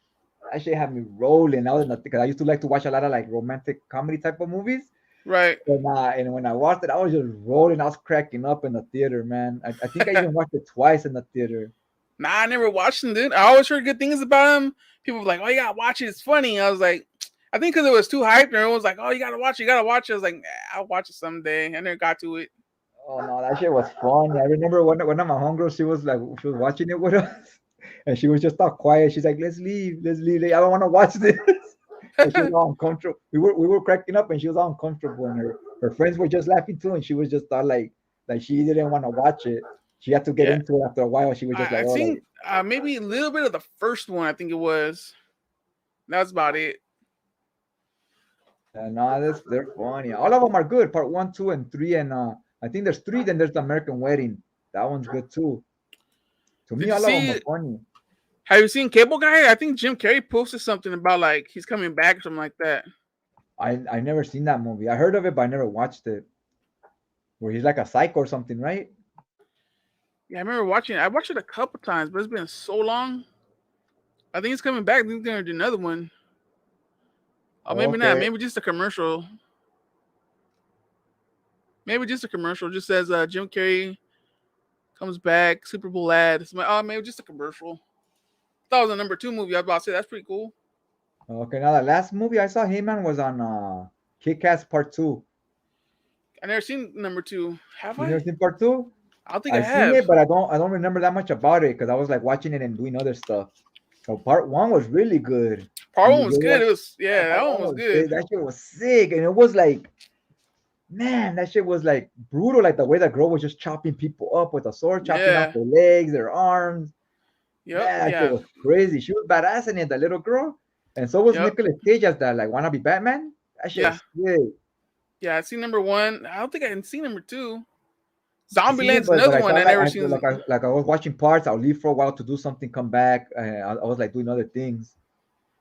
That shit had me rolling. I was in because I used to like to watch a lot of like romantic comedy type of movies. Right. And when I watched it, I was just rolling. I was cracking up in the theater, man. I think I even watched it twice in the theater. Nah, I never watched them, dude. I always heard good things about them. People were like, "Oh, you gotta watch it. It's funny." I was like, I think because it was too hyped, and everyone was like, "Oh, you gotta watch it. You gotta watch it." I was like, nah, "I'll watch it someday." I never got to it. Oh no, that shit was fun. I remember one of my homegirls, she was watching it with us, and she was just all quiet. She's like, let's leave. Like, I don't want to watch this." And she was all uncomfortable. We were cracking up, and she was all uncomfortable, and her friends were just laughing too, and she was just all like she didn't want to watch it. She had to get Yeah, into it after a while. She was just like, I oh, like, seen maybe a little bit of the first one. I think it was. That's about it. no, they're funny. All of them are good. Part one, two, and three, and I think there's three. Then there's the American Wedding. That one's good too. To me, Did you all of them are see? funny. Have you seen Cable Guy? I think Jim Carrey posted something about like he's coming back or something like that. I never seen that movie. I heard of it, but I never watched it. Where he's like a psycho or something, right? Yeah, I remember watching it. I watched it a couple times, but it's been so long. I think he's coming back. I think he's gonna do another one. Oh, maybe not. Okay. Maybe just a commercial. Maybe just a commercial. Just says Jim Carrey comes back, Super Bowl ad. It's like, oh, maybe just a commercial. That was a number two movie. I was about to say that's pretty cool. Okay. Now the last movie I saw him on was on Kick-Ass Part Two. I never seen number two. Have You never I? seen Part Two? I don't think I I seen have. it, but I don't remember that much about it because I was like watching it and doing other stuff. So Part One was really good. Part one was You good. watch, It was yeah, yeah, that Part one One was was sick. good. That shit was sick, and it was like, man, that shit was like brutal. Like the way that girl was just chopping people up with a sword, chopping off Yeah. their legs, their arms. Yep. Man, that shit Yeah. was crazy. She was badass in it, the little girl. And so was Yep. Nicolas Cage as that like wanna be Batman. That shit Yeah. was sick. Yeah. I seen number one. I don't think I can see number two. I seen it, Zombieland's but another I one thought I never seen. like I was watching parts. I'll leave for a while to do something, come back. I was like doing other things.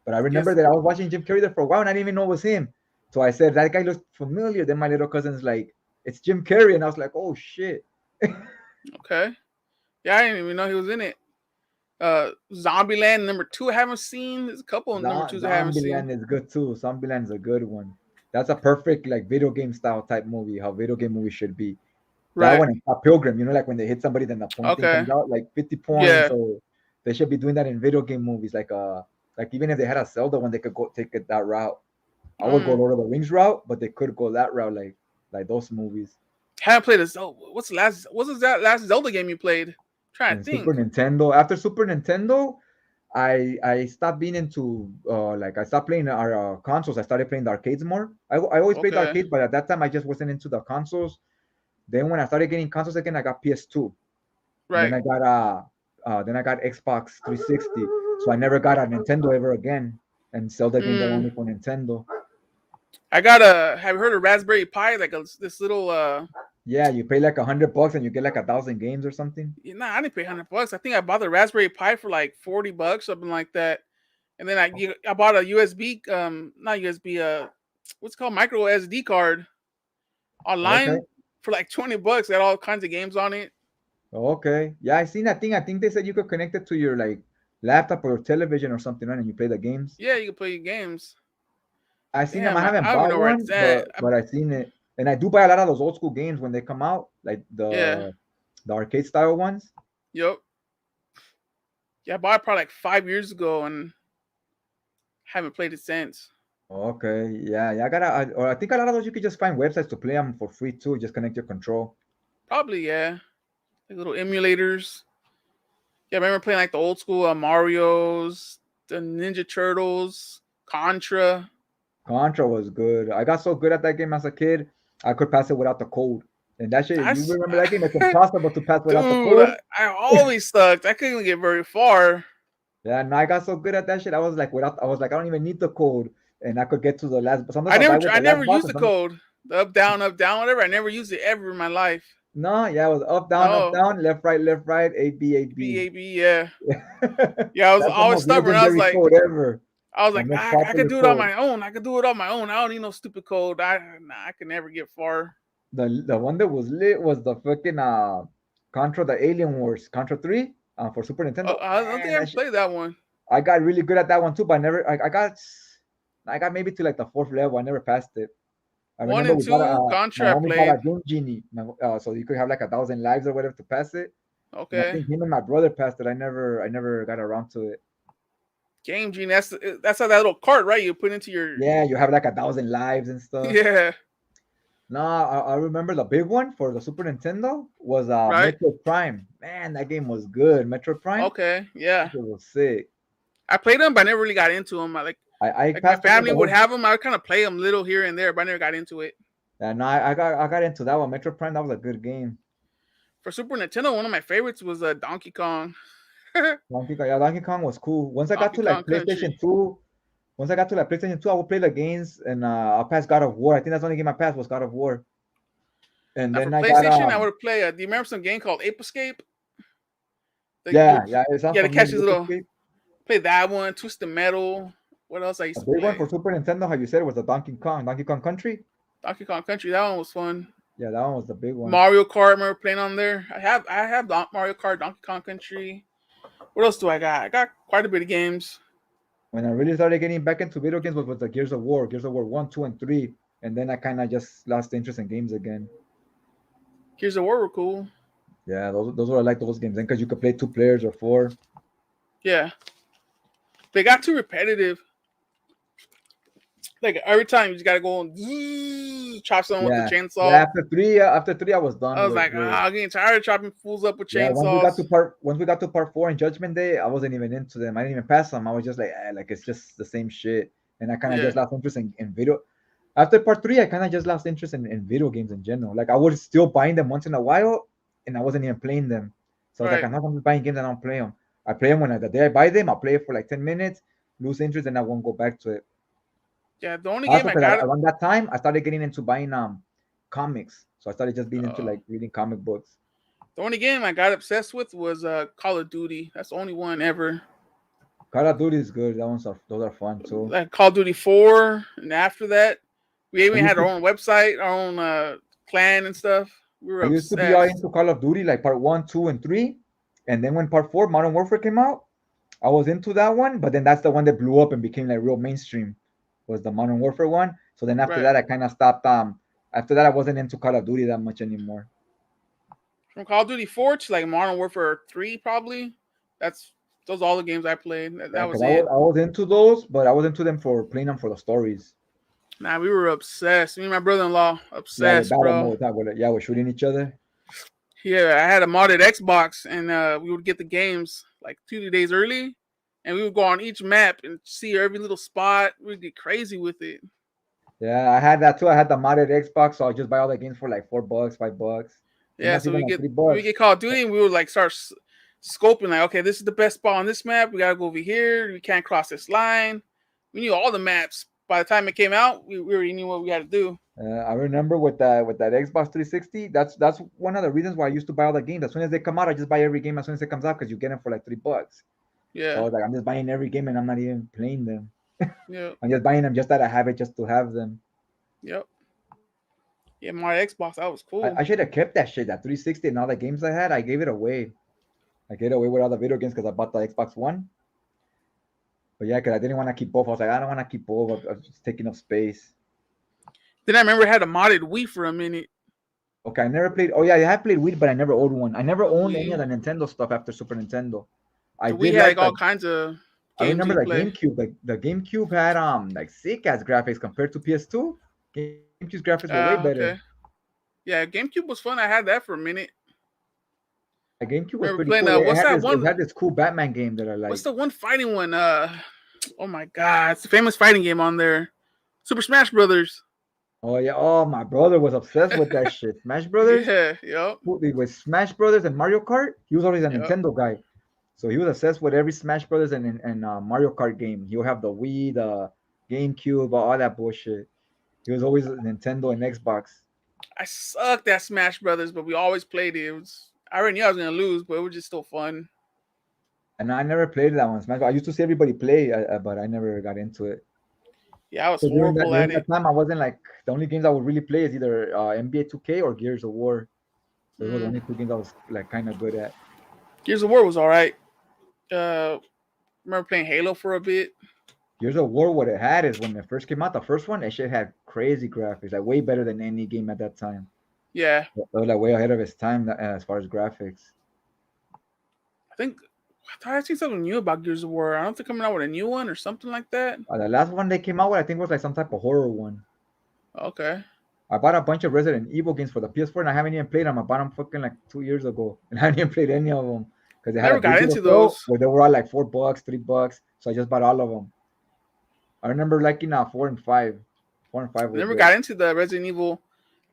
But I remember Yes. that I was watching Jim Carrey there for a while and I didn't even know it was him. So I said that guy looks familiar. Then my little cousin's like, it's Jim Carrey, and I was like, oh shit. Okay. Yeah, I didn't even know he was in it. Zombieland number two I haven't seen. There's a couple of number twos I haven't seen. Zombieland is good too. Zombieland's a good one. That's a perfect like video game style type movie. How video game movies should be. That Right. one and Scott Pilgrim, like when they hit somebody, then the point thing Okay. comes out like 50 points. Yeah. So they should be doing that in video game movies. Like even if they had a Zelda one, they could go take it that route. I would go Mm. Lord of the Rings route, but they could go that route, like those movies. Haven't played a Zelda. What's the last? What was that last Zelda game you played? Trying to And Super think. Nintendo. After Super Nintendo, I stopped being into like I stopped playing our consoles. I started playing the arcades more. I always played the Okay. arcades, but at that time I just wasn't into the consoles. Then when I started getting consoles again, I got PS2. And Right. then I got Xbox 360. So I never got a Nintendo ever again. And Zelda games are Mm. only for Nintendo. I got a. Have you heard of Raspberry Pi? Like this little. Yeah, you pay like $100 and you get like 1,000 games or something. Nah, I didn't pay $100. I think I bought the Raspberry Pi for like $40, something like that. And then I bought a USB. Not USB. What's it called, micro SD card Okay. online for like $20. Got all kinds of games on it. Okay. Yeah, I seen that thing. I think they said you could connect it to your like laptop or television or something, right? And you play the games. Yeah, you can play games. I seen them. I Damn, haven't I don't even bought know where one, it's at. but I seen it. And I do buy a lot of those old school games when they come out, like Yeah. the arcade style ones. Yep. Yeah, I bought it probably like 5 years ago and haven't played it since. Okay. Yeah, yeah. Or I think a lot of those you could just find websites to play them for free too. Just connect your control. Probably, yeah. Like little emulators. Yeah, I remember playing like the old school Mario's. the Ninja Turtles, Contra. Contra was good. I got so good at that game as a kid, I could pass it without the code. And that shit, you That's remember that game? It's impossible to pass without the dude. code. I always sucked. I couldn't get very far. Yeah, and I got so good at that shit. I was like, I don't even need the code, and I could get to the last. But sometimes I I'll die never, with I the never last boss. used the code. The up, down, whatever. I never used it ever in my life. No, yeah, it was up, No, down, left, right, A, B, A, B. BAB. Yeah, Yeah. yeah. I was That's the always most stubborn. legendary code ever. I was The like, most I could popular do it on code. my own. I could do it on my own. I don't need no stupid code. I could never get far. The one that was lit was the fucking Contra the Alien Wars, Contra 3 for Super Nintendo. I don't think Man, I ever played that one. I got really good at that one too, but I got maybe to like the fourth level. I never passed it. I One remember and two, my Contra I homie bought a played. Doom Genie, so you could have like 1,000 lives or whatever to pass it. And I Okay. think him and my brother passed it. I never got around to it. Game Genie. That's how that little cart, right? You put into your Yeah, you have like 1,000 lives and stuff. yeah, No, I remember the big one for the Super Nintendo was right. Metroid Prime. Man, that game was good. Metroid Prime, Okay, yeah. it was sick. I played them, but I never really got into them. I Like my passed over family the would whole. have them. I would kind of play them little here and there, but I never got into it. Yeah, no, I got into that one. Metroid Prime, that was a good game. For Super Nintendo, one of my favorites was Donkey Kong. Donkey Kong was cool. Once I got Donkey to like Kong Country. PlayStation 2, I would play the games and I'll pass God of War. I think that's the only game I passed was God of War. And Now for then I got PlayStation, I would play. Do you remember some game called Ape Escape? yeah, it sounds You had to catch familiar. this little. Play that one. Twisted Metal. What else I used A to big one play? for Super Nintendo, how you said it was the Donkey Kong Country. Donkey Kong Country. That one was fun. Yeah, that one was the big one. Mario Kart. I remember playing on there. I have Mario Kart, Donkey Kong Country. What else do I got? I got quite a bit of games. When I really started getting back into video games was the Gears of War 1, 2, and 3. And then I kind of just lost interest in games again. Gears of War were cool. Yeah, those were I like those games. Then because you could play 2 players or 4. Yeah. They got too repetitive. Like every time you just gotta go and chop someone with the chainsaw. Yeah, after three, I was done. I was like, I'm getting tired of chopping fools up with chainsaws. Once we got to part 4 in Judgment Day, I wasn't even into them. I didn't even pass them. I was just like it's just the same shit. And I kind of just lost interest in video. After part 3, I kind of just lost interest in video games in general. Like I was still buying them once in a while, and I wasn't even playing them. So I was like, I'm not gonna be buying games and I don't play them. I play them the day I buy them. I'll play it for like 10 minutes, lose interest, and I won't go back to it. Yeah, the only game I got around that time, I started getting into buying comics. So I started just being into like reading comic books. The only game I got obsessed with was Call of Duty. That's the only one ever. Call of Duty is good. Those are fun too. Like Call of Duty 4, and after that, we even had our own website, our own clan and stuff. We were used to be all into Call of Duty, like part 1, 2, and 3. And then when part 4, Modern Warfare came out, I was into that one. But then that's the one that blew up and became like real mainstream. Was the Modern Warfare one. So then after that, I kind of stopped. After that, I wasn't into Call of Duty that much anymore. From Call of Duty 4 to like Modern Warfare 3, probably. Those are all the games I played. That was it. I was into those, but I was into them for playing them for the stories. Nah, we were obsessed. Me and my brother-in-law, obsessed, bro. We're shooting each other. Yeah, I had a modded Xbox, and we would get the games like 2 days early. And we would go on each map and see every little spot. We'd get crazy with it. Yeah, I had that too. I had the modded Xbox, so I'll just buy all the games for like $4, $5. Yeah, so we get Call of Duty, and we would like start scoping. Like, okay, this is the best spot on this map. We gotta go over here. We can't cross this line. We knew all the maps. By the time it came out, we already knew what we had to do. I remember with that Xbox 360. That's one of the reasons why I used to buy all the games. As soon as they come out, I just buy every game as soon as it comes out because you get them for like $3. Yeah. So I was like, I'm just buying every game and I'm not even playing them. Yeah. I'm just buying them just that I have it, just to have them. Yep. Yeah, my Xbox, that was cool. I should have kept that shit, that 360 and all the games I had. I gave it away. I gave it away with all the video games because I bought the Xbox One. But yeah, because I didn't want to keep both. I was like, I don't want to keep both. I was just taking up space. Then I remember I had a modded Wii for a minute. Okay, I never played. Oh yeah, I have played Wii, but I never owned one. I never owned any of the Nintendo stuff after Super Nintendo. We had like all kinds of games. I remember the GameCube. Like the GameCube had like sick ass graphics compared to PS2. GameCube's graphics were way better. Okay. Yeah, GameCube was fun. I had that for a minute. The GameCube was pretty cool. What's that one? It had this cool Batman game that I like. What's the one fighting one? Oh my god, it's the famous fighting game on there, Super Smash Brothers. Oh yeah. Oh, my brother was obsessed with that shit. Smash Brothers. Yeah, yep, With Smash Brothers and Mario Kart. He was always a yep. Nintendo guy, so he was obsessed with every Smash Brothers and Mario Kart game. He'll have the Wii, the GameCube, all that bullshit. He was always Nintendo and Xbox. I sucked at Smash Brothers, but we always played it. I already knew I was gonna lose, but it was just still fun. And I never played that one. Smash. I used to see everybody play, but I never got into it. Yeah, I was So during that horrible during at that it. time, I wasn't like the only games I would really play is either NBA 2K or Gears of War. Those were the Mm. only two games I was like kind of good at. Gears of War was all right. Remember playing Halo for a bit. Gears of War, what it had is when it first came out, the first one, it shit had crazy graphics, like way better than any game at that time. Yeah, It was like way ahead of its time as far as graphics. I think I thought I seen something new about Gears of War. I don't think coming out with a new one or something like that. The last one they came out with, I think, was like some type of horror one. Okay. I bought a bunch of Resident Evil games for the PS4, and I haven't even played them. I bought them fucking like 2 years ago, and I haven't even played any of them because they had a Never got digital into sale those. where they were all like $4, $3. So I just bought all of them. I remember liking 4 and 5. 4 and 5 were Never good. got into the Resident Evil.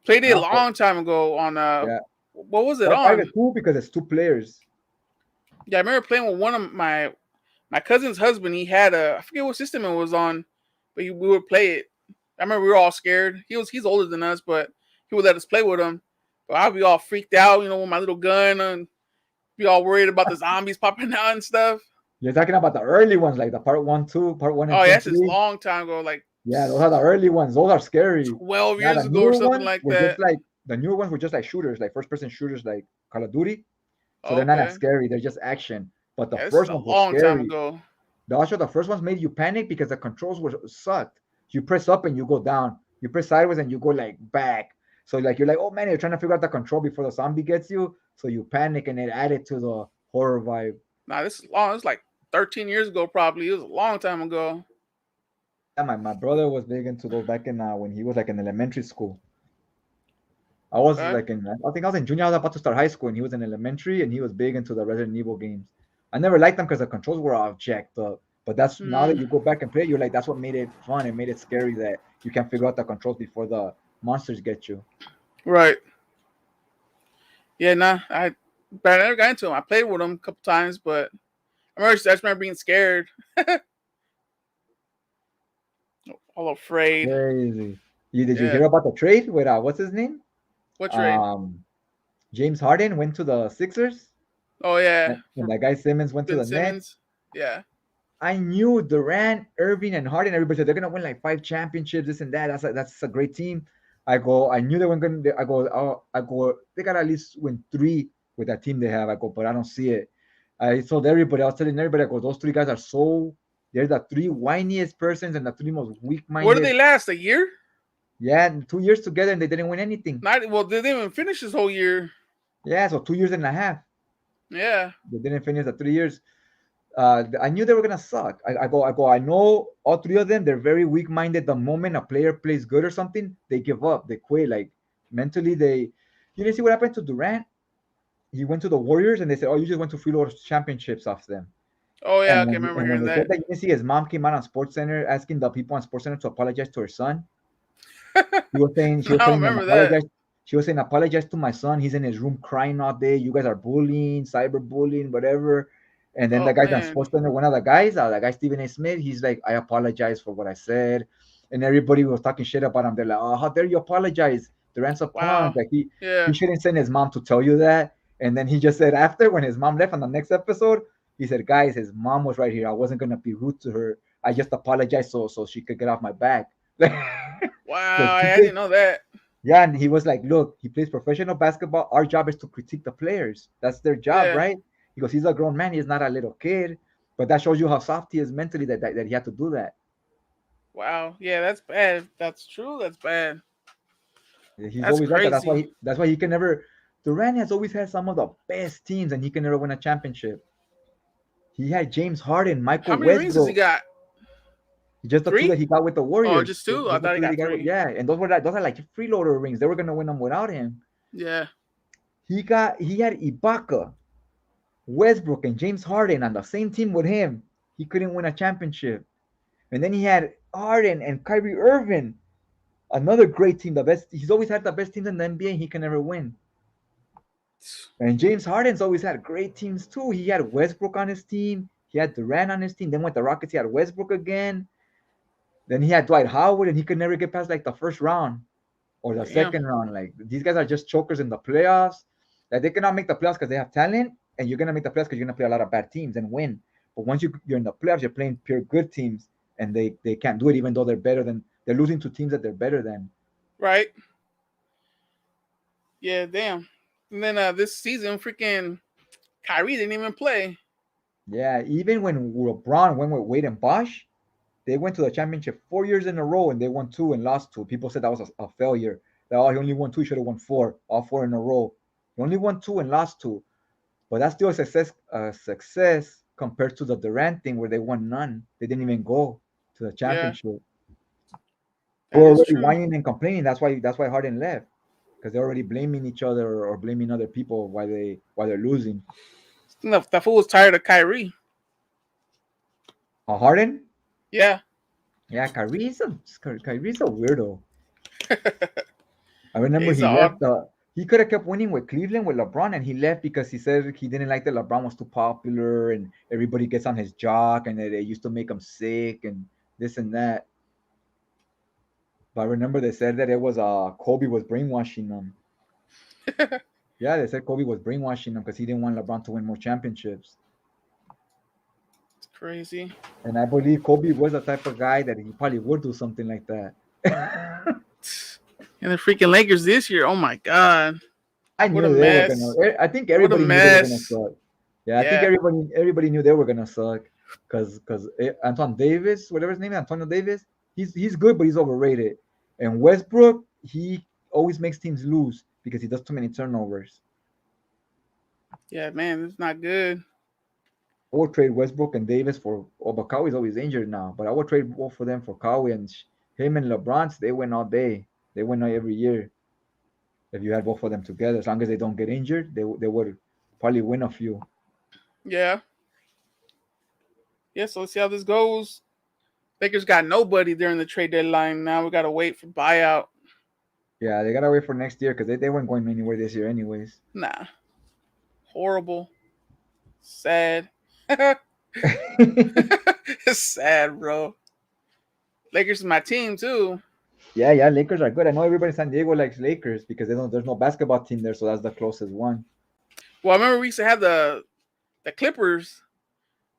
Played it a Now, long time ago on yeah, what was it 4 and 5 is on? cool because it's 2 players. Yeah, I remember playing with one of my cousin's husband. He had I forget what system it was on, but we would play it. I remember we were all scared. He's older than us, but he would let us play with him. But I'd be all freaked out, with my little gun, and be all worried about the zombies popping out and stuff. You're talking about the early ones, like the part 1 and Oh 2 yeah, and that's just a 3. long time ago, like Yeah, those are the early ones. Those are scary. 12 Now years the ago or newer something ones like were just that. like the newer ones were just like shooters, like first person shooters, like Call of Duty. So they're not as Okay. scary. They're just action. But the Yeah, this is first a ones were long time scary. ago. Also, the first ones made you panic because the controls were sucked. You press up and you go down. You press sideways and you go like back. So like you're like, oh man, you're trying to figure out the control before the zombie gets you. So you panic and it added to the horror vibe. Nah, this is long. It's like 13 years ago, probably. It was a long time ago. Yeah, my brother was big into those back in when he was like in elementary school. I was Okay. like I think I was in junior. I was about to start high school, and he was in elementary, and he was big into the Resident Evil games. I never liked them because the controls were all jacked up. But that's now that Mm, you go back and play, you're like, that's what made it fun. It made it scary that you can't figure out the controls before the monsters get you. right. Yeah, nah. But I never got into them. I played with them a couple times, but I just remember being scared, all afraid. Crazy. Did you Yeah. hear about the trade with what's his name? What trade? Um, James Harden went to the Sixers, Oh yeah, and for that guy Simmons went to Ben the Nets. Simmons. Yeah. I knew Durant, Irving, and Harden. Everybody said they're gonna win like 5 championships, this and that. That's a great team. I knew they weren't gonna. I go. They gotta at least win 3 with that team they have. I go, but I don't see it. I told everybody. I was telling everybody. I go, those 3 guys are so. They're the 3 whiniest persons and the 3 most What did weak-minded. they last? A year? Yeah, 2 years together and they didn't win anything. Not well. They didn't even finish this whole year. Yeah, so 2 years and a half. Yeah. They didn't finish the 3 years. I knew they were gonna suck. I go. I know all 3 of them. They're very weak-minded. The moment a player plays good or something, they give up. They quit. Like mentally, they. You didn't see what happened to Durant. He went to the Warriors, and they said, "Oh, you just went to freeload championships off them." Oh yeah. And Okay, I when remember and when hearing they said that. that, you didn't see his mom came out on SportsCenter asking the people on SportsCenter to apologize to her son. She No, was I don't telling them remember that. apologize. She was saying apologize to my son. He's in his room crying all day. You guys are bullying, cyberbullying, whatever. And then the Oh guys on man. SportsCenter, one of the guys, the guy Stephen A. Smith, he's like, I apologize for what I said. And everybody was talking shit about him. They're like, oh, how dare you apologize? Durant's a punk. Wow. Like he Yeah. shouldn't send his mom to tell you that. And then he just said after when his mom left on the next episode, he said, guys, his mom was right here. I wasn't gonna be rude to her. I just apologized so she could get off my back. Like Wow. he I did. didn't know that. Yeah, and he was like, "Look, he plays professional basketball. Our job is to critique the players. That's their job, Yeah. right?" He goes, "He's a grown man. He's not a little kid." But that shows you how soft he is mentally that he had to do that. Wow. Yeah, that's bad. That's true. That's bad. He's That's always like that. crazy. That's why he can never. Durant has always had some of the best teams, and he can never win a championship. He had James Harden, How Michael many rings does he Westbrook. got? Just the 2 that 3? he got with the Oh, Warriors. just 2. I Just the thought he 2 that he got got. 3. Yeah, and those are like freeloader rings. They were gonna win them without him. Yeah. He had Ibaka, Westbrook, and James Harden on the same team with him. He couldn't win a championship. And then he had Harden and Kyrie Irving, another great team. The best. He's always had the best teams in the NBA. And he can never win. And James Harden's always had great teams too. He had Westbrook on his team. He had Durant on his team. Then with the Rockets, he had Westbrook again. Then he had Dwight Howard, and he could never get past like the first round or the Damn. second round. Like these guys are just chokers in the playoffs. Like they cannot make the playoffs because they have talent, and you're gonna make the playoffs because you're gonna play a lot of bad teams and win. But once you're in the playoffs, you're playing pure good teams, and they can't do it even though they're losing to teams that they're better than. Right. Yeah, damn. And then this season, freaking Kyrie didn't even play. Yeah, even when LeBron went with Wade and Bosh, they went to the championship 4 years in a row and they won two and lost two. People said that was a failure. That he only won two, he should have won four, all four in a row. He only won two and lost two, but that's still a success compared to the Durant thing where they won none. They didn't even go to the Yeah, championship. They that were is already true. whining and complaining. That's why Harden left because they're already blaming each other or blaming other people why they're losing. That fool was tired of Kyrie. Harden, Yeah. yeah, Kyrie's a weirdo. I remember He's he odd. left. He could have kept winning with Cleveland with LeBron, and he left because he said he didn't like that LeBron was too popular and everybody gets on his jock, and that they used to make him sick and this and that. But I remember they said that it was Kobe was brainwashing them. Yeah, they said Kobe was brainwashing them because he didn't want LeBron to win more championships. It's crazy. And I believe Kobe was the type of guy that he probably would do something like that. And the freaking Lakers this year, oh my god. I What a knew they were gonna. mess. I think What a everybody knew they were gonna mess. suck. Yeah, I think Yeah. everybody knew they were gonna suck because Anton Davis, whatever his name is, Antonio Davis, he's good, but he's overrated. And Westbrook, he always makes teams lose because he does too many turnovers. Yeah, man, it's not good. I would trade Westbrook and Davis for. Oh, but Kawhi's always injured now. But I would trade both of them for Kawhi and him and LeBron. They win all day. They win every year. If you had both of them together, as long as they don't get injured, they would probably win a few. Yeah. Yeah, so let's see how this goes. Lakers got nobody during the trade deadline. Now we gotta wait for buyout. Yeah, they gotta wait for next year because they weren't going anywhere this year anyways. Nah. Horrible. Sad. It's sad, bro. Lakers is my team too. Yeah, Lakers are good. I know everybody in San Diego likes Lakers because there's no basketball team there, so that's the closest one. Well, I remember we used to have the Clippers.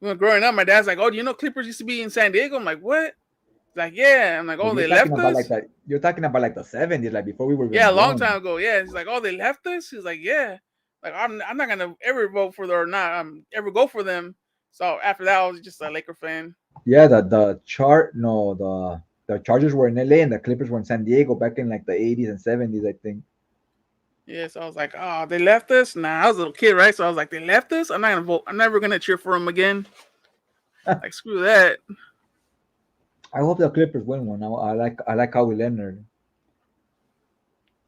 When we were growing up, my dad's like, "Oh, do you know Clippers used to be in San Diego?" I'm like, "What?" He's like, "Yeah." I'm like, But "Oh, you're they talking left about like us?" that. You're talking about like the '70s, like before we were even Yeah, a long born. time ago. Yeah. He's like, "Oh, they left us?" He's like, "Yeah." Like, I'm not gonna ever vote for them or not ever go for them. So after that, I was just a Laker fan. Yeah, the chart no the Chargers were in LA and the Clippers were in San Diego back in like the '80s and '70s, I think. Yeah, so I was like, "Oh, they left us." Nah, I was a little kid, right? So I was like, "They left us. I'm not gonna vote. I'm never gonna cheer for them again." Like, screw that. I hope the Clippers win one. I like Kawhi Leonard.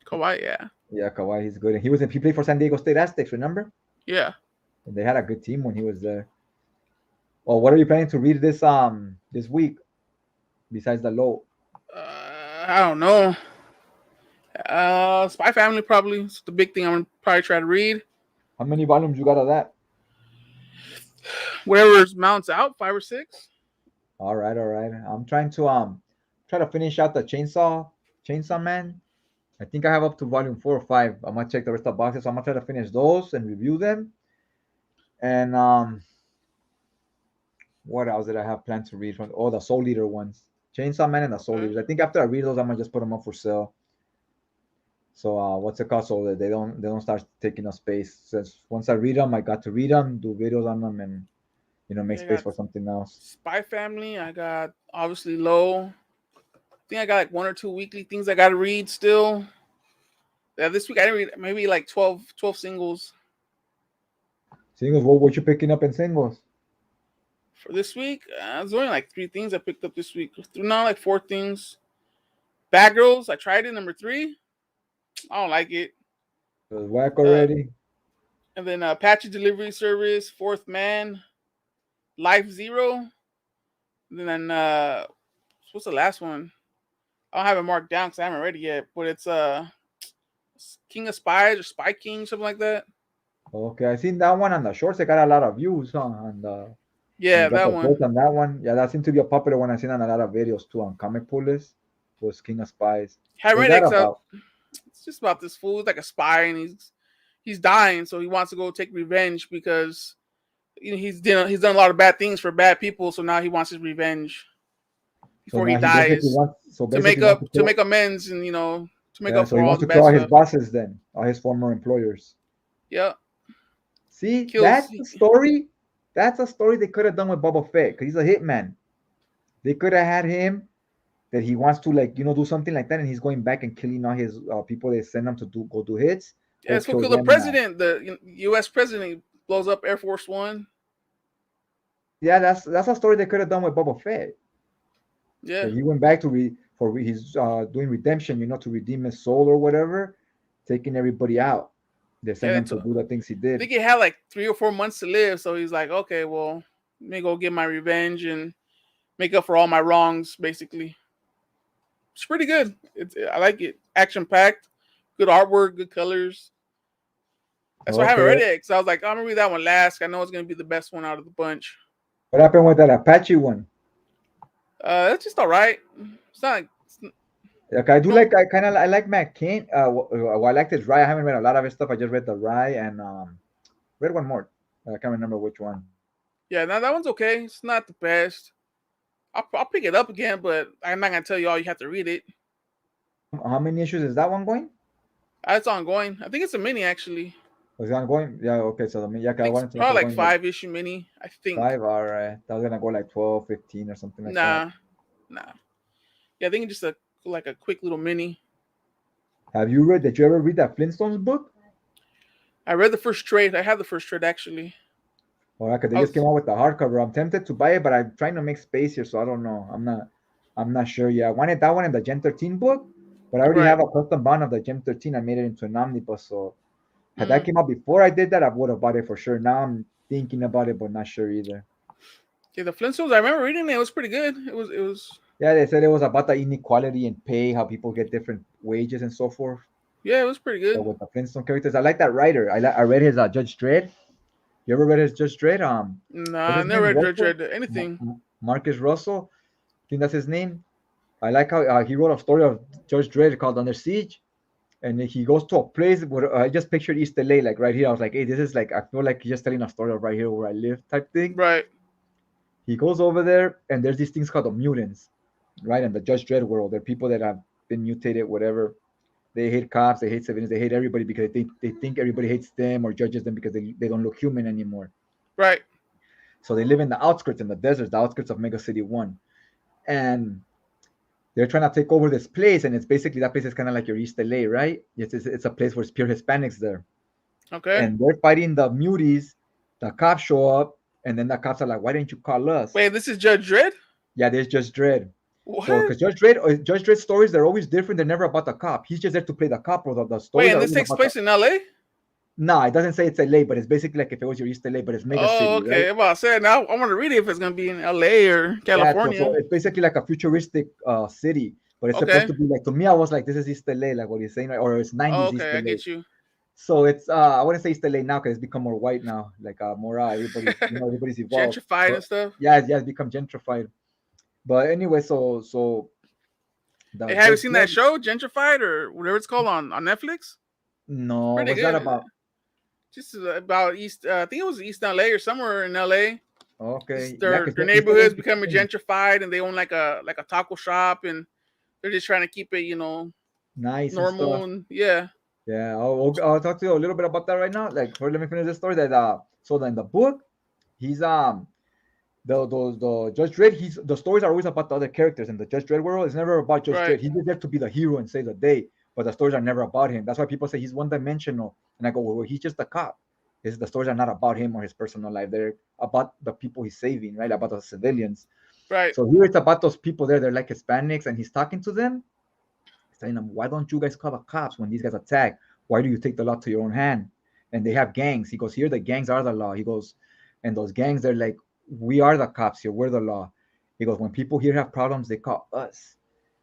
Kawhi, yeah, Yeah, Kawhi, he's good. And he played for San Diego State Aztecs, remember? yeah. And they had a good team when he was there. Well, what are you planning to read this week besides the low? I don't know. Spy Family probably. It's the big thing I'm gonna probably try to read. How many volumes you got of that? Whatever's mounts out, 5 or 6. All right. I'm trying to try to finish out the Chainsaw Man. I think I have up to volume 4 or 5. I'm gonna check the rest of the boxes. So I'm gonna try to finish those and review them. And what else did I have planned to read from? Oh, the Soul Eater ones, Chainsaw Man and the Soul Okay. Eaters. I think after I read those, I'm gonna just put them up for sale. So what's it called? So that they don't start taking up space. Since once I read them, I got to read them, do videos on them, and make Yeah, I space got for something else. Spy Family. I got obviously Low. I think I got like 1 or 2 weekly things I got to read still. Yeah, this week I didn't read maybe like 12 singles Singles, what you picking up in singles? for this week. There's only like 3 things I picked up this week. Now like 4 things. Bad Girls. I tried it. Number 3. I don't like it. It was whack Uh, already. and then Apache Delivery Service. Fourth Man. Life Zero. And then what's the last one? I don't have it marked down because I haven't read it yet. But it's King of Spies or Spy King, something like that. Okay, I seen that one on the shorts. They got a lot of views, huh? On the when Yeah, you got that the one. vote on that one. Yeah, that seemed to be a popular one. I seen on a lot of videos too on comic pool list. Was King of Spies. Haven't What's read it that 'cause about? it's just about this fool. He's like a spy, and he's dying, so he wants to go take revenge because he's done a lot of bad things for bad people. So now he wants his revenge So before he now he basically dies wants. So basically wants to to kill. make amends and to make Yeah, up so for he all wants the to bad kill all his stuff. bosses then, all his former employers. Yep, See, kills. that's the story. That's a story they could have done with Boba Fett because he's a hitman. They could have had him that he wants to like do something like that, and he's going back and killing all his people they send him to go do hits. Yeah, Go it's gonna kill kill the them now. president. The U.S. president blows up Air Force One. Yeah, that's a story they could have done with Boba Fett. Yeah, That he went back to he's doing redemption, to redeem his soul or whatever, taking everybody out. They yeah. send him to do the things he I did. think he had like 3 or 4 months to live, so he's like, okay, well, let me go get my revenge and make up for all my wrongs. Basically, it's pretty good. I like it. Action packed, good artwork, good colors. That's why I haven't read Okay. it because I was like, I'm gonna read that one last. I know it's gonna be the best one out of the bunch. What happened with that Apache one? It's just all right. It's not. Like I do No, like I like McCain. I liked his Rye. I haven't read a lot of his stuff. I just read the Rye and read one more. I can't remember which one. yeah, now that one's okay. It's not the best. I'll pick it up again, but I'm not gonna tell you all. You have to read it. How many issues is that one going? It's ongoing. I think it's a mini actually. Was it ongoing? Yeah, okay. So yeah, I I think it's wanted to know if probably it's like going like 5 issue mini. I think. 5. All right, that was gonna go like 12, 15, or something like that. Nah, nah. Yeah, I think it's just a quick little mini. Have you read? Did you ever read that Flintstones book? I read the first trade. I have the first trade actually. Or because they I just came was out with the hardcover. I'm tempted to buy it, but I'm trying to make space here, so I don't know. I'm not sure. Yeah, I wanted that one in the Gen 13 book, but I already right. have a custom bound of the Gen 13. I made it into an omnibus, so had that Mm. came out before I did that, I would have bought it for sure. Now I'm thinking about it, but not sure either. Yeah, the Flintstones. I remember reading it. It was pretty good. It was. Yeah, they said it was about the inequality in pay, how people get different wages and so forth. Yeah, it was pretty So good. with the Flintstone characters, I like that writer. I read his Judge Dredd. You ever read his Judge Dredd? What's Nah, I his never name? read Russell, anything. Marcus Russell. I think that's his name. I like how he wrote a story of Judge Dredd called Under Siege, and he goes to a place where I just pictured East LA, like right here. I was like, hey, this is like I feel like he's just telling a story of right here where I live, type thing. Right. He goes over there, and there's these things called the mutants, right? In the Judge Dredd world, they're people that have been mutated, whatever. They hate cops, they hate civilians, they hate everybody because they think everybody hates them or judges them because they don't look human anymore. Right. So they live in the outskirts, in the deserts, the outskirts of Mega City 1. And they're trying to take over this place, and it's basically that place is kind of like your East LA, right? It's a place where it's pure Hispanics there. Okay. And they're fighting the muties. The cops show up, and then the cops are like, why didn't you call us? Wait, this is Judge Dredd. Yeah, there's Judge Dredd. So, What? because Judge Dredd stories, they're always different. They're never about the cop. He's just there to play the cop, or the Wait, stories and are this always takes about the. place in L.A. No, it doesn't say it's LA, but it's basically like if it was your East LA, but it's mega Oh, city, right? okay. Well, I said now I want to read it if it's gonna be in L.A. or Yeah, so California. it's basically like a futuristic city, but it's supposed Okay. to be like to me. I was like, this is East LA, like what he's saying, right? Or it's Oh, 90s East okay. I LA. get you. So it's I wouldn't say East LA now because it's become more white now, like more everybody's evolved. Gentrified But and stuff. yeah, it's become gentrified. But anyway, so the Hey, have you Judge seen that Dredd. show, Gentrified or whatever it's called on Netflix? It's No, pretty what's that good. about? Just about East. I think it was East L.A. or somewhere in L.A. Just Okay, yeah, their because their East LA neighborhoods is becoming becoming gentrified, and they own like a taco shop, and they're just trying to keep it, nice and normal stuff. and yeah. Yeah, I'll talk to you a little bit about that right now. Like, first, let me finish the story. That so in the book, he's the Judge Dredd. He's the stories are always about the other characters in the Judge Dredd world. It's never about Judge Right. Dredd. He's just there to be the hero and save the day. But the stories are never about him. That's why people say he's one dimensional. And I go, well, he's just a cop. The stories are not about him or his personal life. They're about the people he's saving, right? About the civilians. Right. So here it's about those people there. They're like Hispanics, and he's talking to them, saying, why don't you guys call the cops when these guys attack? Why do you take the law to your own hand? And they have gangs. He goes, here the gangs are the law. He goes, and those gangs, they're like, we are the cops here. We're the law. He goes, when people here have problems, they call us.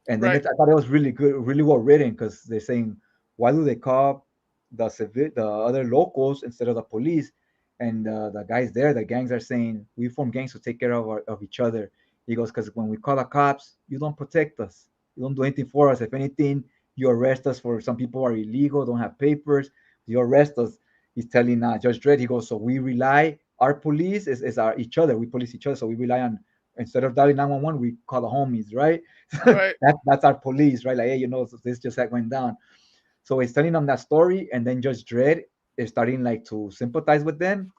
And then Right. I thought it was really good, really well written, because they're saying, why do they call the other locals instead of the police? And the guys there, the gangs are saying, we form gangs to take care of each other. He goes, because when we call the cops, you don't protect us. You don't do anything for us. If anything, you arrest us for some people are illegal, don't have papers. You arrest us. He's telling Judge Dredd, he goes, so we rely, our police is our each other. We police each other. So we rely on, instead of dialing 911, we call the homies, right? Right. That's our police, right? Like, hey, this just went down. So he's telling them that story, and then Judge Dredd is starting like to sympathize with them,